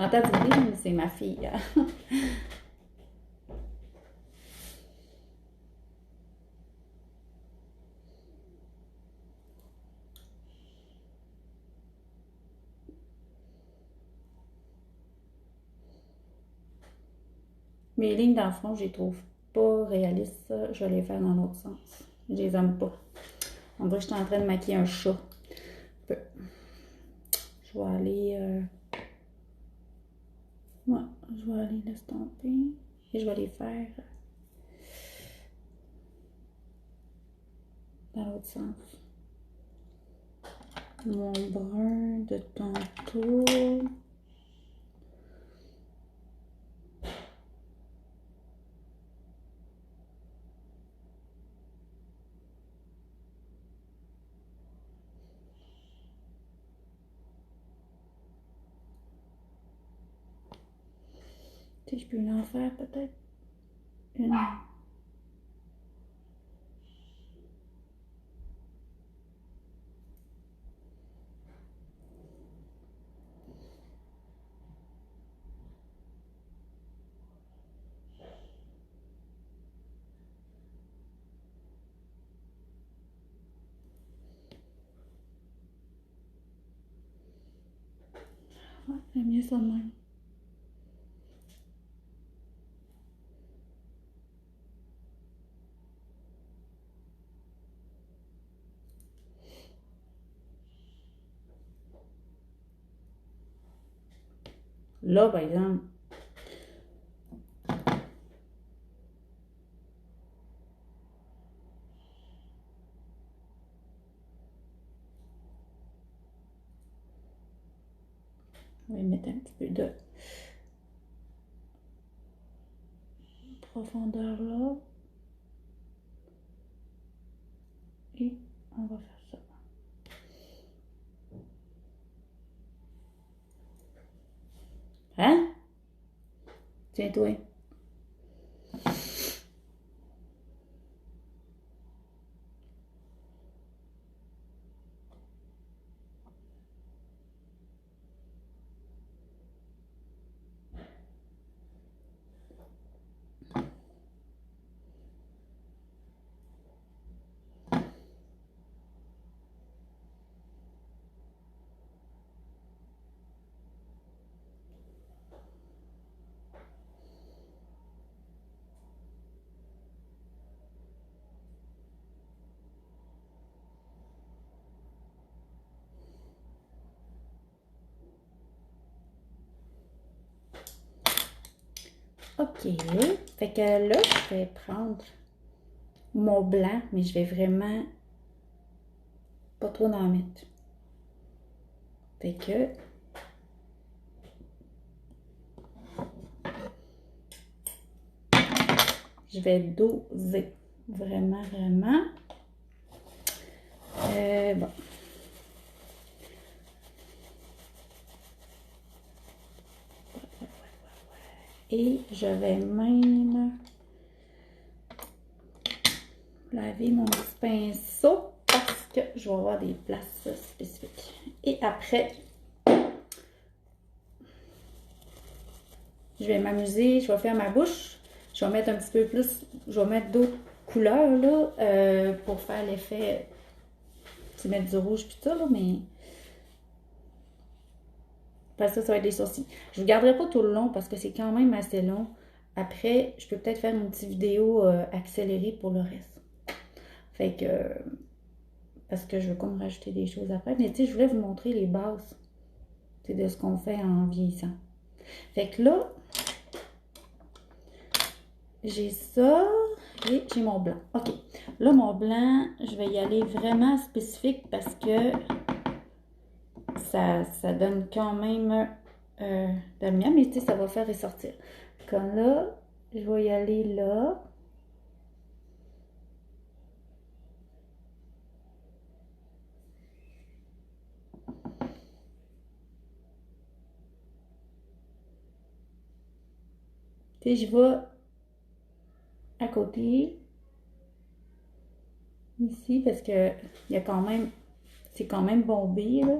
Entendez, c'est ma fille. Mes lignes dans le front, je les trouve pas réalistes. Je vais les faire dans l'autre sens. Je les aime pas. On dirait que je suis en train de maquiller un chat. Je vais aller... Ouais, je vais aller l'estomper. Et je vais les faire dans l'autre sens. Mon brun de tantôt. Tu sais, je peux en faire peut-être une. Ouais, j'aime mieux ça de même. Là, par exemple, On va mettre un petit peu de profondeur là. Et on va faire ça. Hein? Tiens-toi. OK. Fait que là, je vais prendre mon blanc, mais je vais vraiment pas trop en mettre. Fait que je vais doser. Vraiment, vraiment. Bon. Et je vais même laver mon petit pinceau parce que je vais avoir des places spécifiques. Et après, je vais m'amuser, je vais faire ma bouche. Je vais mettre un petit peu plus, je vais mettre d'autres couleurs là pour faire l'effet. Tu mets du rouge puis tout là, mais parce que ça va être des sourcils. Je ne vous garderai pas tout le long parce que c'est quand même assez long. Après, je peux peut-être faire une petite vidéo accélérée pour le reste. Fait que, parce que je veux comme rajouter des choses après. Mais tu sais, je voulais vous montrer les bases de ce qu'on fait en vieillissant. Fait que là, j'ai ça et j'ai mon blanc. OK. Là, mon blanc, je vais y aller vraiment spécifique parce que ça donne quand même de la lumière, mais tu sais, ça va faire ressortir. Comme là, je vais y aller là. Tu sais, je vais à côté, ici, parce que il y a quand même, c'est quand même bombé, là.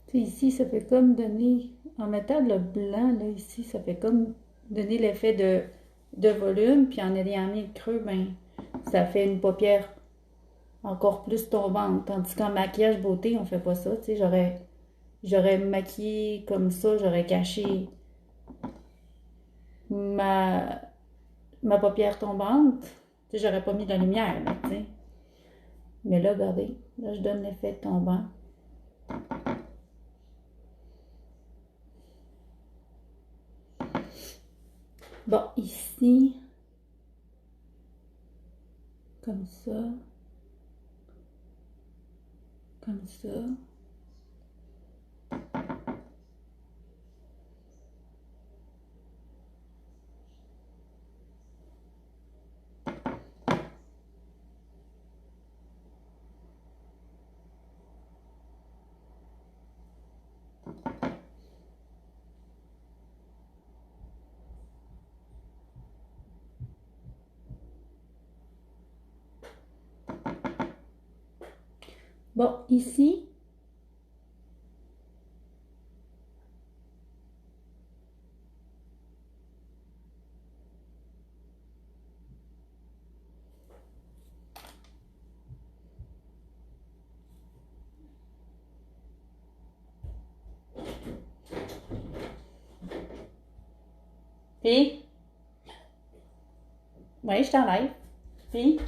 Tu sais, ici, ça fait comme donner, en mettant le blanc, là, ici, ça fait comme donner l'effet de volume, puis en ayant mis le creux, ben, ça fait une paupière encore plus tombante. Tandis qu'en maquillage beauté, on fait pas ça, tu sais, j'aurais maquillé comme ça, j'aurais caché ma, ma paupière tombante, tu sais, j'aurais pas mis de la lumière, là, tu sais. Mais là, regardez, là, je donne l'effet tombant. Bon, ici, comme ça, comme ça. Bon, ici, puis, oui, je t'enlève. Puis,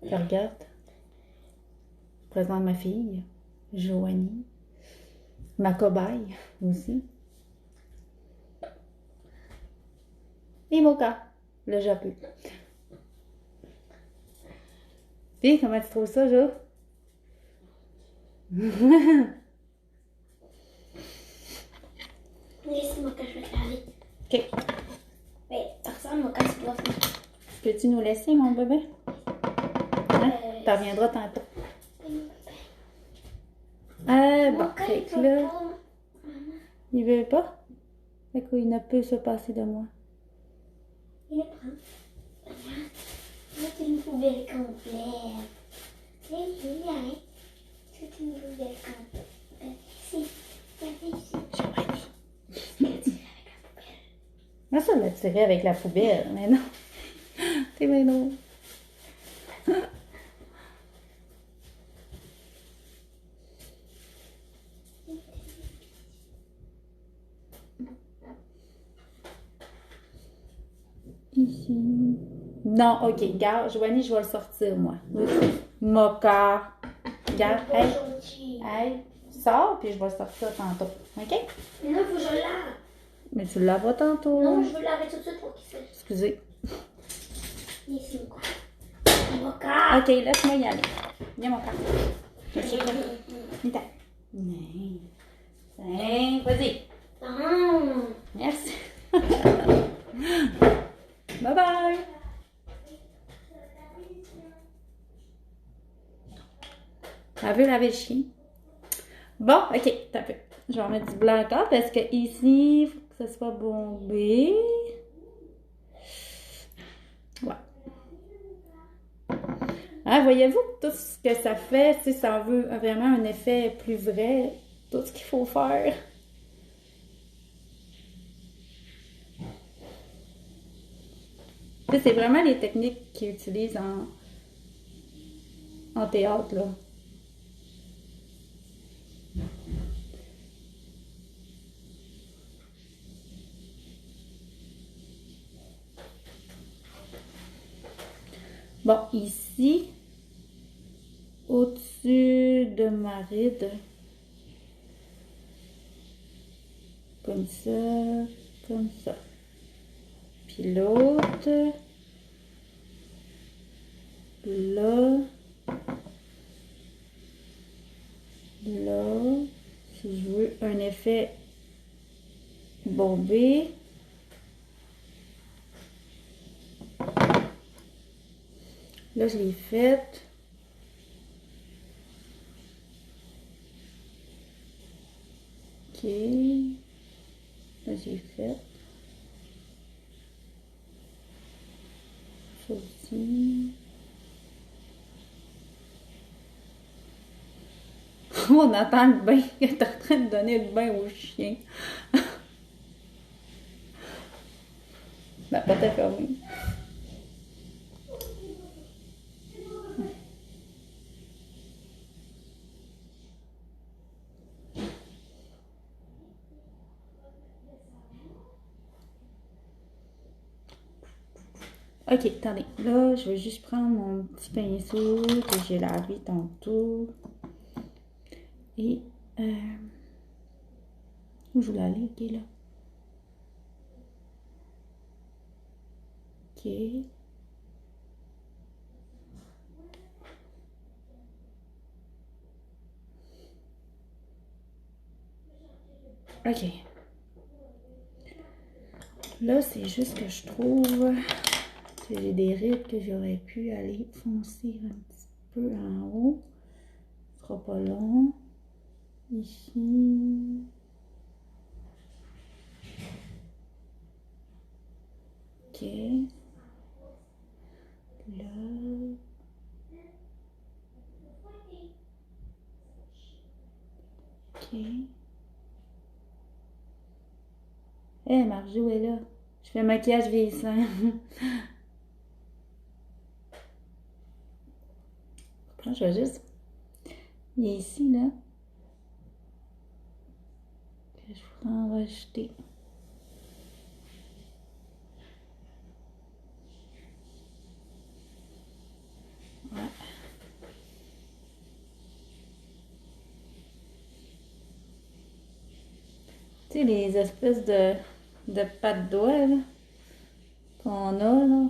je regarde. Je présente ma fille, Joanie, ma cobaye aussi. Et Moka, le Japon. Puis, comment tu trouves ça, Jo? Laisse-moi que je vais te laver. OK. Mais personne m'a cassé le venir. Peux-tu nous laisser, mon bébé? Hein? T'en reviendras tantôt. Bon, fait que là, il veut pas? Fait qu'il ne peut se passer de moi. Il le prend. Regarde. C'est une poubelle complète. C'est bien. C'est une poubelle complète. Ici. Regardez ici. Joanie. Je vais tirer avec la poubelle. Moi, ça l'a tiré avec la poubelle, mais non. C'est bien drôle. Ici. Non, ok, garde, Joanie, je vais le sortir, moi. Moka. Garde, hey, Aujourd'hui. hey, sors, puis je vais le sortir tantôt. Ok? Mais non, il faut que je le lave. Mais tu le laveras tantôt. Non, je veux le laver tout de suite pour qu'il se... Excusez. Ici, quoi. Moka. Ok, laisse-moi y aller. Viens, Moka. Viens, viens. Tiens, vas-y. Non. Merci. Bye bye. Elle veut laver le chien. Bon, ok, t'as peu. Je vais en mettre du blanc encore parce que ici, il faut que ça soit bombé. Ouais. Hein, voyez-vous tout ce que ça fait, tu sais, ça veut vraiment un effet plus vrai, tout ce qu'il faut faire. Tu sais, c'est vraiment les techniques qu'ils utilisent en théâtre, là. Bon, ici, au-dessus de ma ride, comme ça, comme ça. Puis l'autre, là, là, si je veux un effet bombé. Là, je l'ai faite. Ok. Là, j'ai fait. Ça aussi. On entend le bain. Elle est en train de donner le bain au chien. La porte est fermée. Ok, attendez. Là, je vais juste prendre mon petit pinceau que j'ai lavé tantôt. Et, où je voulais aller? Ok, là. Ok. Ok. Là, c'est juste que je trouve que j'ai des rides que j'aurais pu aller foncer un petit peu en haut. Ce sera pas long. Ici. Ok. Hé, Marjo est là. Je fais maquillage vieillissant. Je vais juste... Il est ici, là. Que je pourrais en rajouter. Ouais. Tu sais, les espèces de pattes doigts, là, qu'on a, là.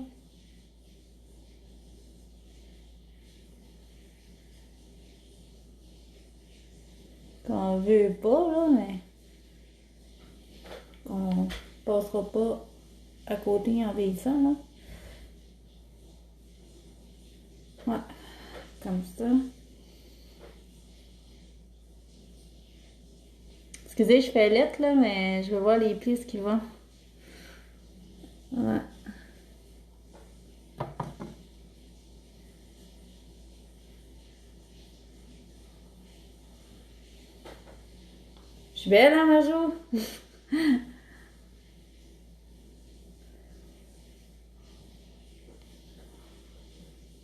Qu'on veut pas, là, mais qu'on passera pas à côté en vieillissant, là. Ouais, comme ça. Excusez, je fais lettre, là, mais je vais voir les plis, ce qui va. Ouais. Je suis belle, hein, Majo?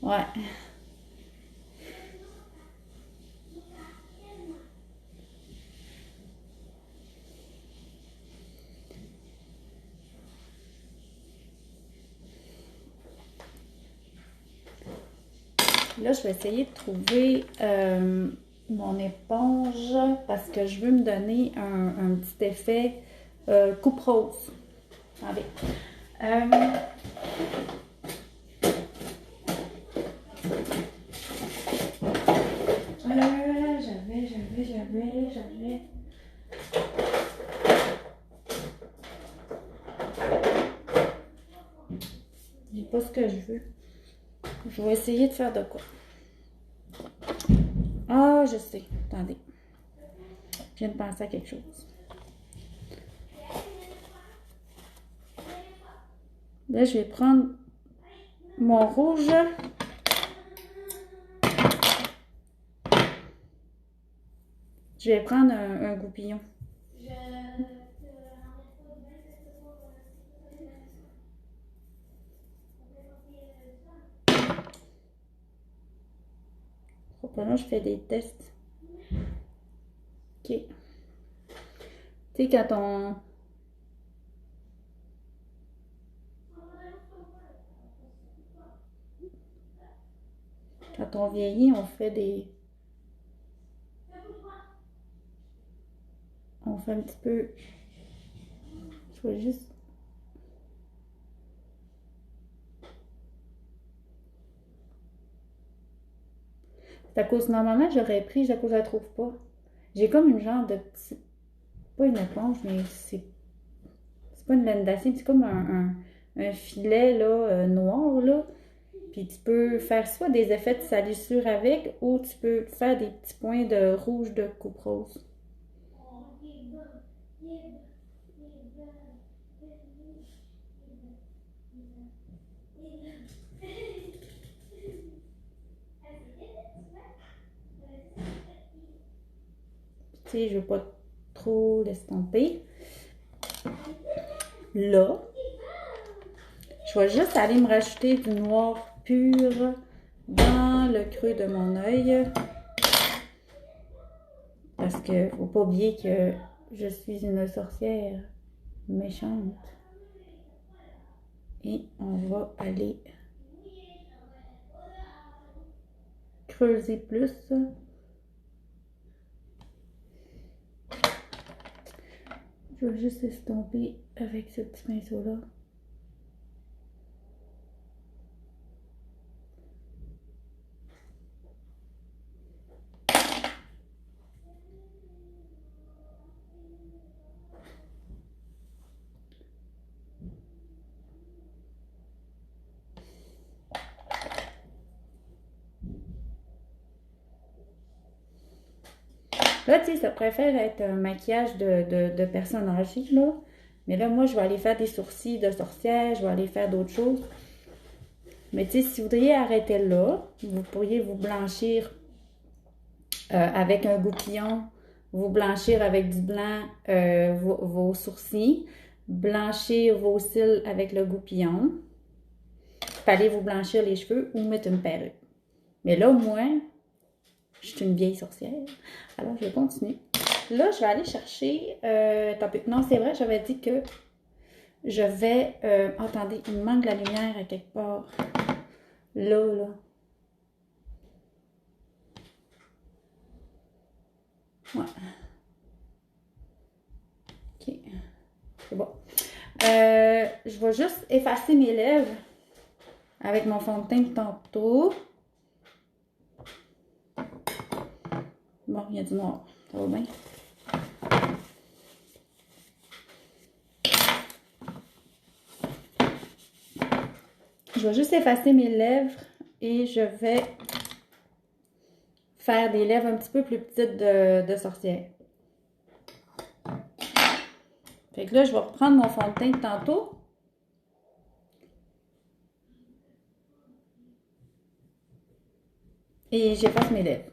Ouais. Là, je vais essayer de trouver mon éponge parce que je veux me donner un petit effet coupe rose. Allez. J'avais. J'ai pas ce que je veux. Je vais essayer de faire de quoi. Ah, je sais. Attendez. Je viens de penser à quelque chose. Là, je vais prendre mon rouge. Je vais prendre un goupillon. Là, je fais des tests. Ok. Tu sais, quand on vieillit, on fait des... On fait un petit peu... Je vais juste... C'est à cause, normalement, j'aurais pris, à cause je la trouve pas. J'ai comme une genre de petit... Pas une éponge, mais c'est pas une laine d'acier, c'est comme un filet, là, noir, là. Puis tu peux faire soit des effets de salissure avec, ou tu peux faire des petits points de rouge de coupe rose. Tu sais, je veux pas trop l'estomper. Là, je vais juste aller me rajouter du noir pur dans le creux de mon œil. Parce que faut pas oublier que je suis une sorcière méchante. Et on va aller creuser plus. Je vais juste estomper avec ce petit pinceau-là. Là, tu sais, ça préfère être un maquillage de personnes âgées, là. Mais là, moi, je vais aller faire des sourcils de sorcière, je vais aller faire d'autres choses. Mais tu sais, si vous voudriez arrêter là, vous pourriez vous blanchir avec un goupillon, vous blanchir avec du blanc vos sourcils. blanchir vos cils avec le goupillon. Vous pouvez aller vous blanchir les cheveux ou mettre une perruque. Mais là, moi, je suis une vieille sorcière. Alors, je vais continuer. Là, je vais aller chercher... non, c'est vrai, j'avais dit que je vais... attendez, il me manque de la lumière à quelque part. Là. Ouais. OK. C'est bon. Je vais juste effacer mes lèvres avec mon fond de teint de tantôt. Bon, il y a du noir. Ça va bien. Je vais juste effacer mes lèvres et je vais faire des lèvres un petit peu plus petites de sorcière. Fait que là, je vais reprendre mon fond de teint de tantôt. Et j'efface mes lèvres.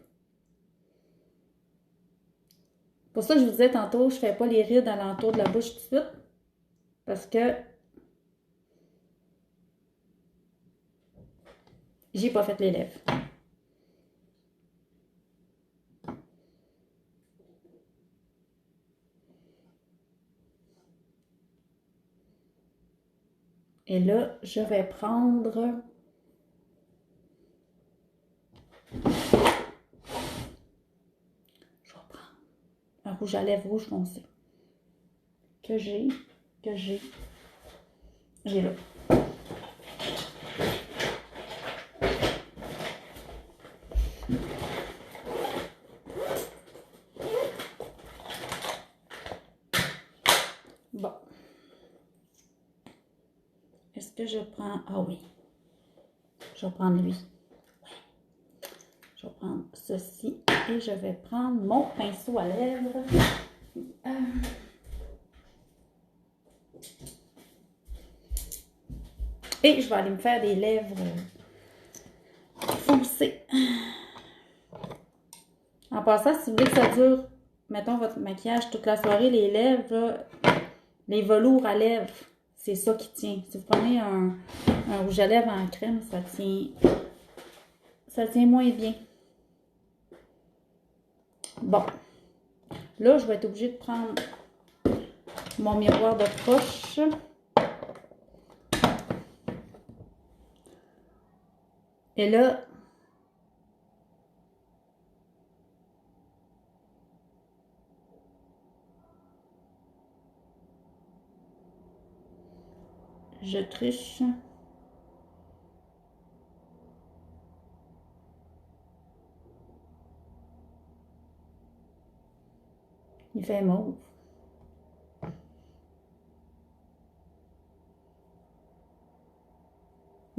Pour ça, je vous disais tantôt, je ne fais pas les rides alentour de la bouche tout de suite. Parce que j'ai pas fait les lèvres. Et là, je vais prendre... un rouge à lèvres rouge foncé. Que j'ai là. Bon. Est-ce que je prends... Ah oui. Je vais prendre lui. Ouais. Je vais prendre ceci et je vais prendre mon pinceau à lèvres. Et je vais aller me faire des lèvres foncées. En passant, si vous voulez que ça dure, mettons votre maquillage toute la soirée, les lèvres, là, les velours à lèvres, c'est ça qui tient. Si vous prenez un rouge à lèvres en crème, ça tient moins bien. Bon. Là, je vais être obligée de prendre mon miroir de poche. Et là, je triche. Il fait mauve.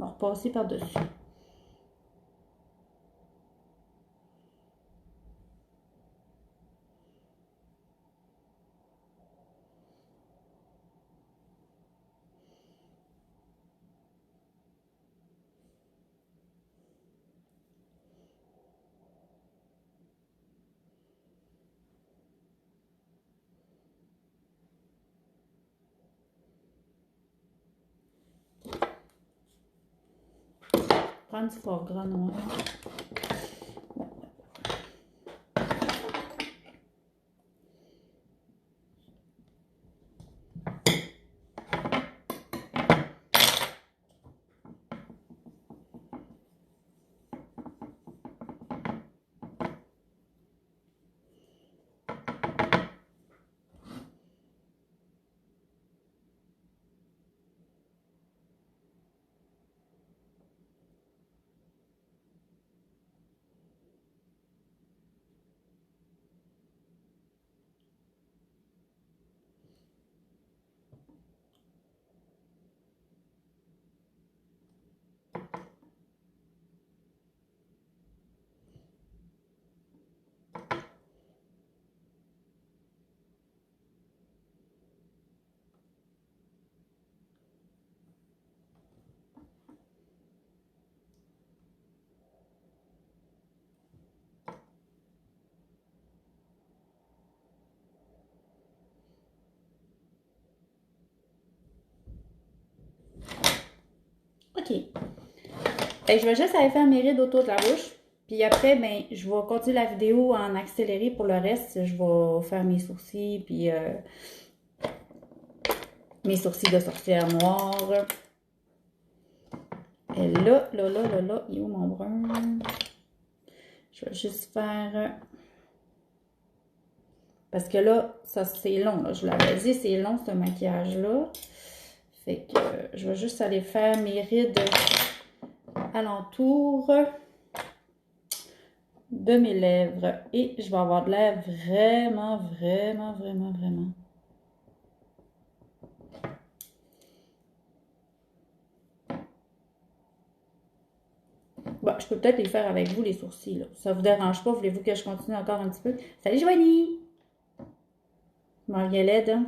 On va repasser par-dessus. Prendre du fort gras noir. OK. Fait que je vais juste aller faire mes rides autour de la bouche. Puis après, ben, je vais continuer la vidéo en accéléré pour le reste. Je vais faire mes sourcils, puis mes sourcils de sorcière noire. Et là, il est où mon brun? Je vais juste faire... Parce que là, ça c'est long, là. Je vous l'avais dit, c'est long ce maquillage-là. Fait que je vais juste aller faire mes rides alentour de mes lèvres. Et je vais avoir de l'air vraiment. Bon, je peux peut-être les faire avec vous, les sourcils, là. Ça vous dérange pas? Voulez-vous que je continue encore un petit peu? Salut, Joanie! Marie-Hélène, hein?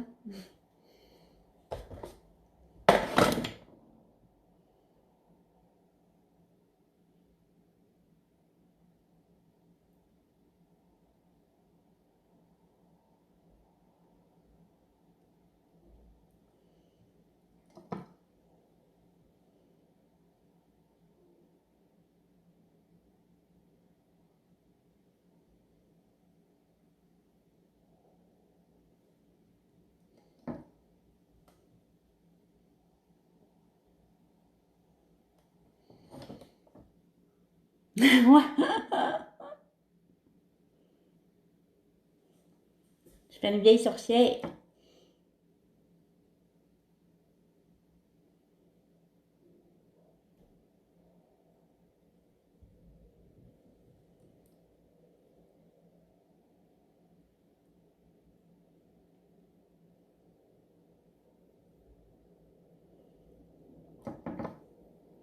Ouais. Je fais une vieille sorcière.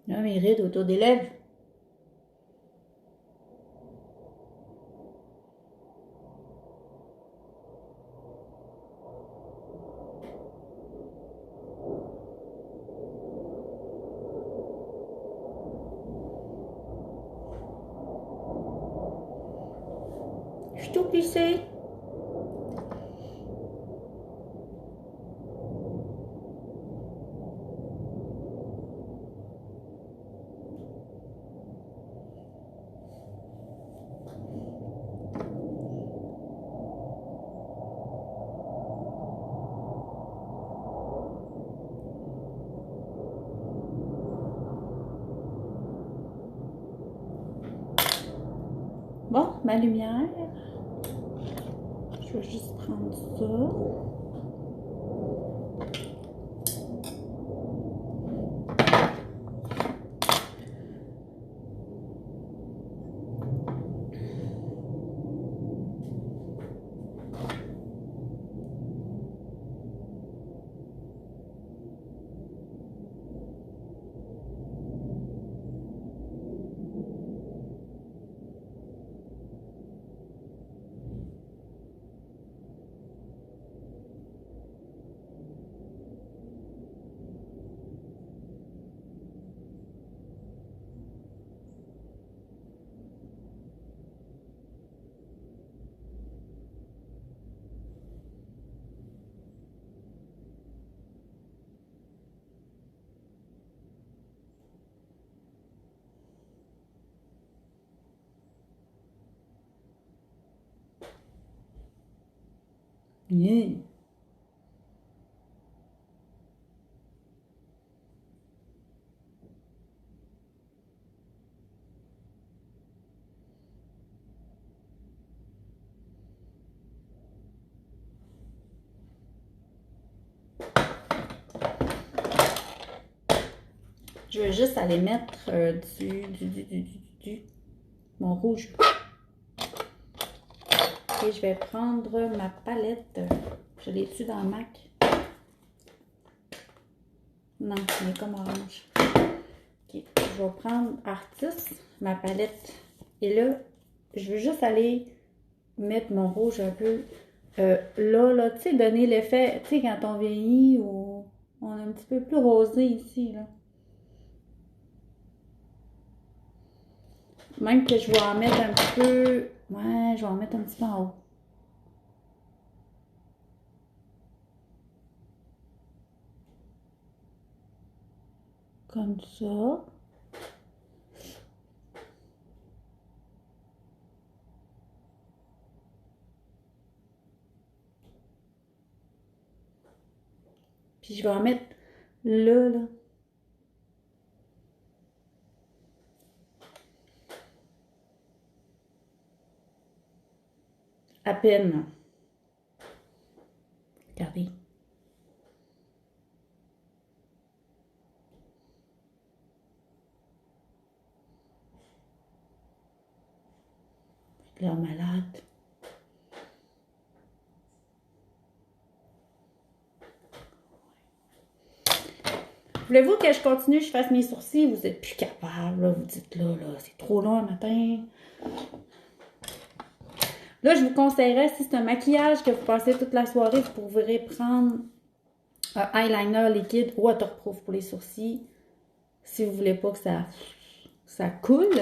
Là, mes rides autour des lèvres. Je suis tout plissée. Bon, ma lumière. Je vais juste prendre ça. Yeah. Je vais juste aller mettre mon rouge. Et je vais prendre ma palette. Je l'ai dessus dans le Mac. Non, elle est comme orange. Ok, je vais prendre Artist, ma palette. Et là, je veux juste aller mettre mon rouge un peu là, tu sais, donner l'effet, tu sais, quand on vieillit ou on est un petit peu plus rosé ici, là. Même que je vais en mettre un petit peu, ouais, je vais en mettre un petit peu en haut. Comme ça. Puis je vais en mettre là, là. À peine. Regardez. Là, malade. Voulez-vous que je continue, je fasse mes sourcils? Vous êtes plus capable, là. Vous dites là, c'est trop long le matin. Là, je vous conseillerais, si c'est un maquillage que vous passez toute la soirée, vous pourrez prendre un eyeliner liquide waterproof pour les sourcils. Si vous voulez pas que ça coule.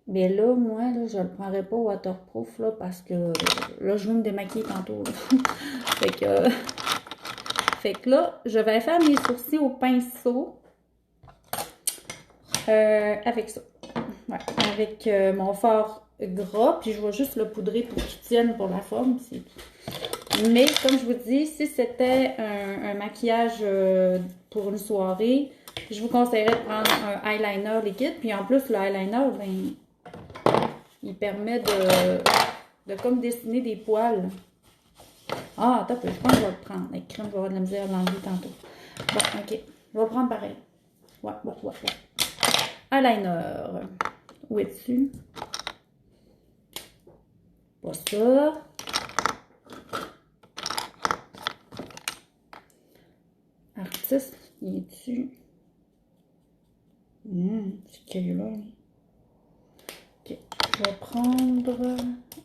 Mais là, moi, là, je le prendrais pas waterproof, là, parce que là, je veux me démaquiller tantôt, là. fait que là, je vais faire mes sourcils au pinceau avec ça. Ouais, avec mon fard gras, puis je vais juste le poudrer pour qu'il tienne pour la forme, c'est tout. Mais comme je vous dis, si c'était un maquillage pour une soirée, je vous conseillerais de prendre un eyeliner liquide. Puis en plus, le eyeliner, ben, il permet de comme dessiner des poils. Ah, attends, je pense que je vais le prendre. Avec crème, je vais avoir de la misère à l'enlever tantôt. Bon, ok. Je vais le prendre pareil. Ouais. Eyeliner. Où es-tu? Pas ça. Artiste, il est-tu? C'est quel là? Ok, je vais prendre.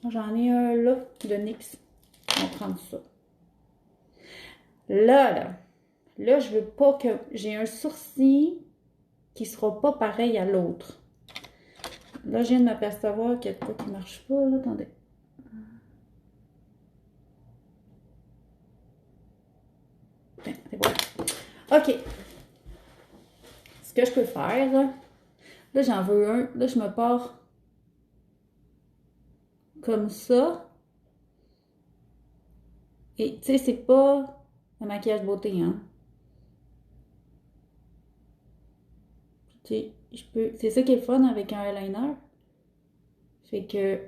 J'en ai un là de NYX. On va prendre ça. Là, je veux pas que. J'ai un sourcil qui sera pas pareil à l'autre. Là, je viens de m'apercevoir qu'il y a de quoi qui marche pas, là. Attendez. C'est bon. OK. Ce que je peux faire, là, j'en veux un. Là, je me pars comme ça. Et, tu sais, c'est pas un maquillage beauté, hein. Tu sais, je peux... C'est ça qui est fun avec un eyeliner. Fait que...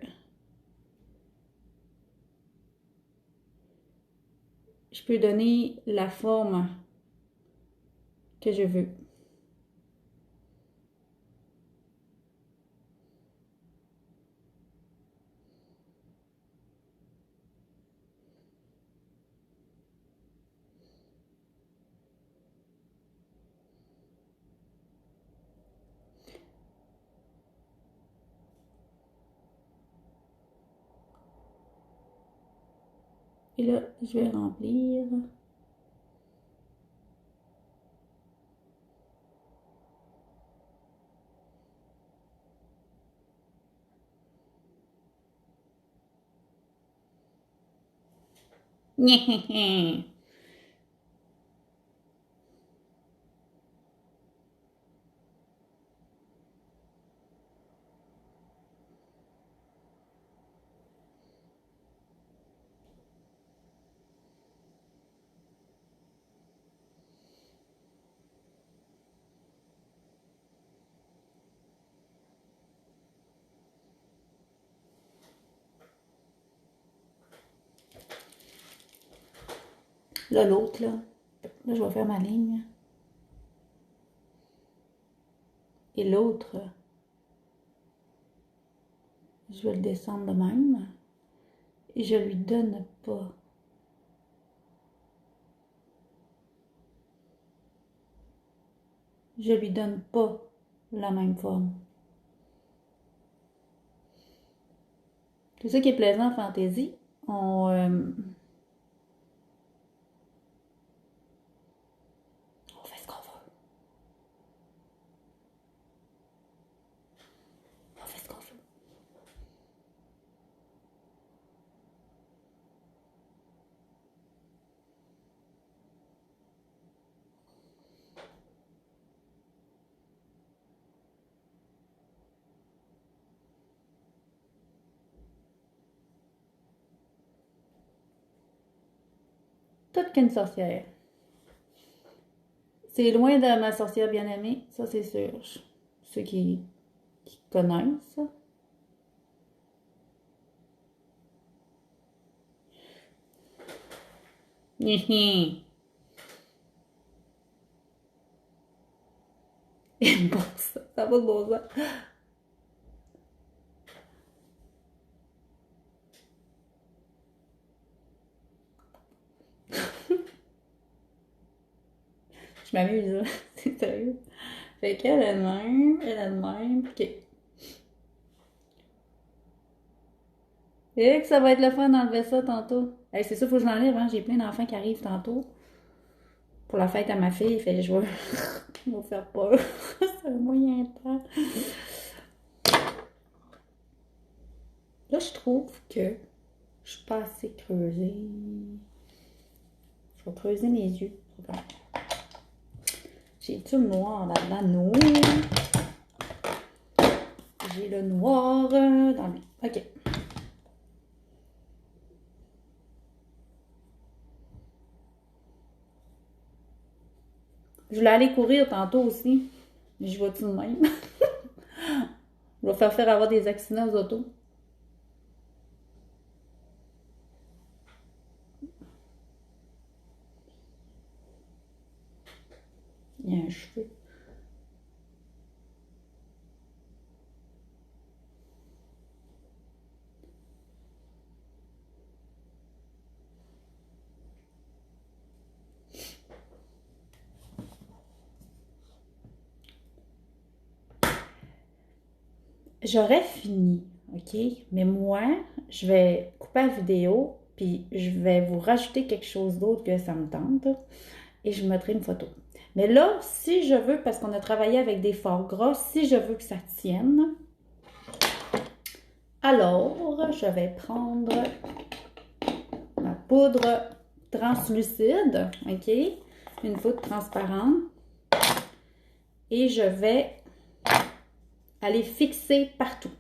je peux donner la forme que je veux. Et là, je vais remplir. Là, l'autre, là. Là, je vais faire ma ligne. Et l'autre, je vais le descendre de même. Et je lui donne pas. Je lui donne pas la même forme. C'est ça qui est plaisant en fantaisie. On fait ce qu'on veut. On fait ce qu'on veut. toute qu'une sorcière. C'est loin de ma sorcière bien-aimée, ça c'est sûr. Ceux qui connaissent. Hihi. Bon, ça va de bon sens. Je m'amuse, là. C'est sérieux. Fait qu'elle est de même, elle est de même. OK. Et que ça va être le fun d'enlever ça tantôt. Hey, c'est ça, faut que je l'enlève, hein. J'ai plein d'enfants qui arrivent tantôt pour la fête à ma fille. Fait que je vais me faire peur. C'est un moyen temps. Là, je trouve que je suis pas assez creusée. Je vais creuser mes yeux. J'ai-tu le noir là-dedans? Non. J'ai le noir dans lui. OK. Je voulais aller courir tantôt aussi. Mais je vais tout de même. Je vais faire avoir des accidents aux autos. Il y a un cheveu. J'aurais fini, OK? Mais moi, je vais couper la vidéo, puis je vais vous rajouter quelque chose d'autre que ça me tente, et je mettrai une photo. Mais là, si je veux, parce qu'on a travaillé avec des forts gras, si je veux que ça tienne, alors je vais prendre ma poudre translucide, OK? Une poudre transparente, et je vais aller fixer partout.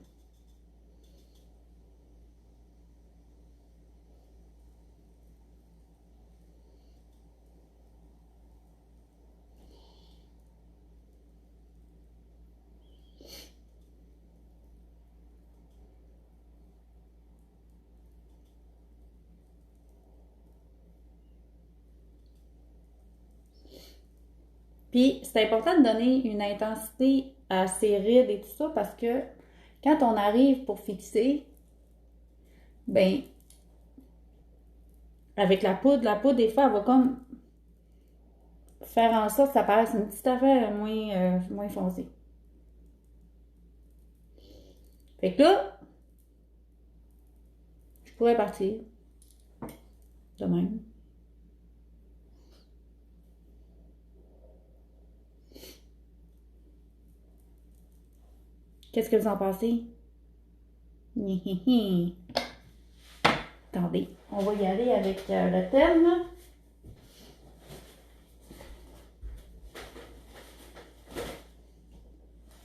Puis, c'est important de donner une intensité à ces rides et tout ça parce que quand on arrive pour fixer, ben, avec la poudre, des fois, elle va comme faire en sorte que ça paraisse une petite affaire moins foncée. Fait que là, je pourrais partir de même. Qu'est-ce que vous en pensez? Attendez, on va y aller avec le thème.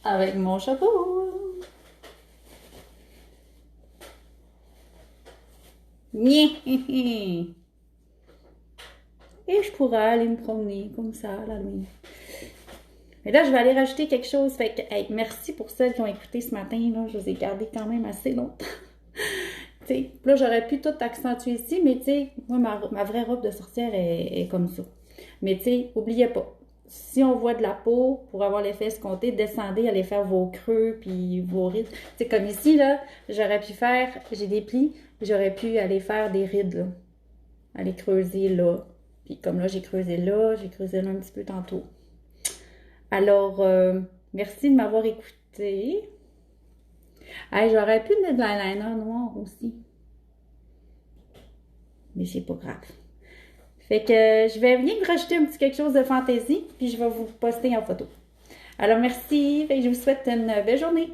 Avec mon chapeau. Et je pourrais aller me promener comme ça la nuit. Mais là, je vais aller rajouter quelque chose. Fait que, hey, merci pour celles qui ont écouté ce matin. Là, je vous ai gardé quand même assez longtemps. Là, j'aurais pu tout accentuer ici, mais tu sais, moi, ma vraie robe de sorcière est comme ça. Mais tu sais, oubliez pas, si on voit de la peau, pour avoir l'effet escompté, descendez, allez faire vos creux puis vos rides. Tu sais, comme ici, là, j'aurais pu faire, j'ai des plis, j'aurais pu aller faire des rides, là. Aller creuser là. Puis comme là, j'ai creusé là un petit peu tantôt. Alors, merci de m'avoir écouté. Hey, j'aurais pu mettre de l'eyeliner noir aussi. Mais c'est pas grave. Fait que je vais venir rajouter un petit quelque chose de fantaisie, puis je vais vous poster en photo. Alors, merci. Fait que je vous souhaite une belle journée.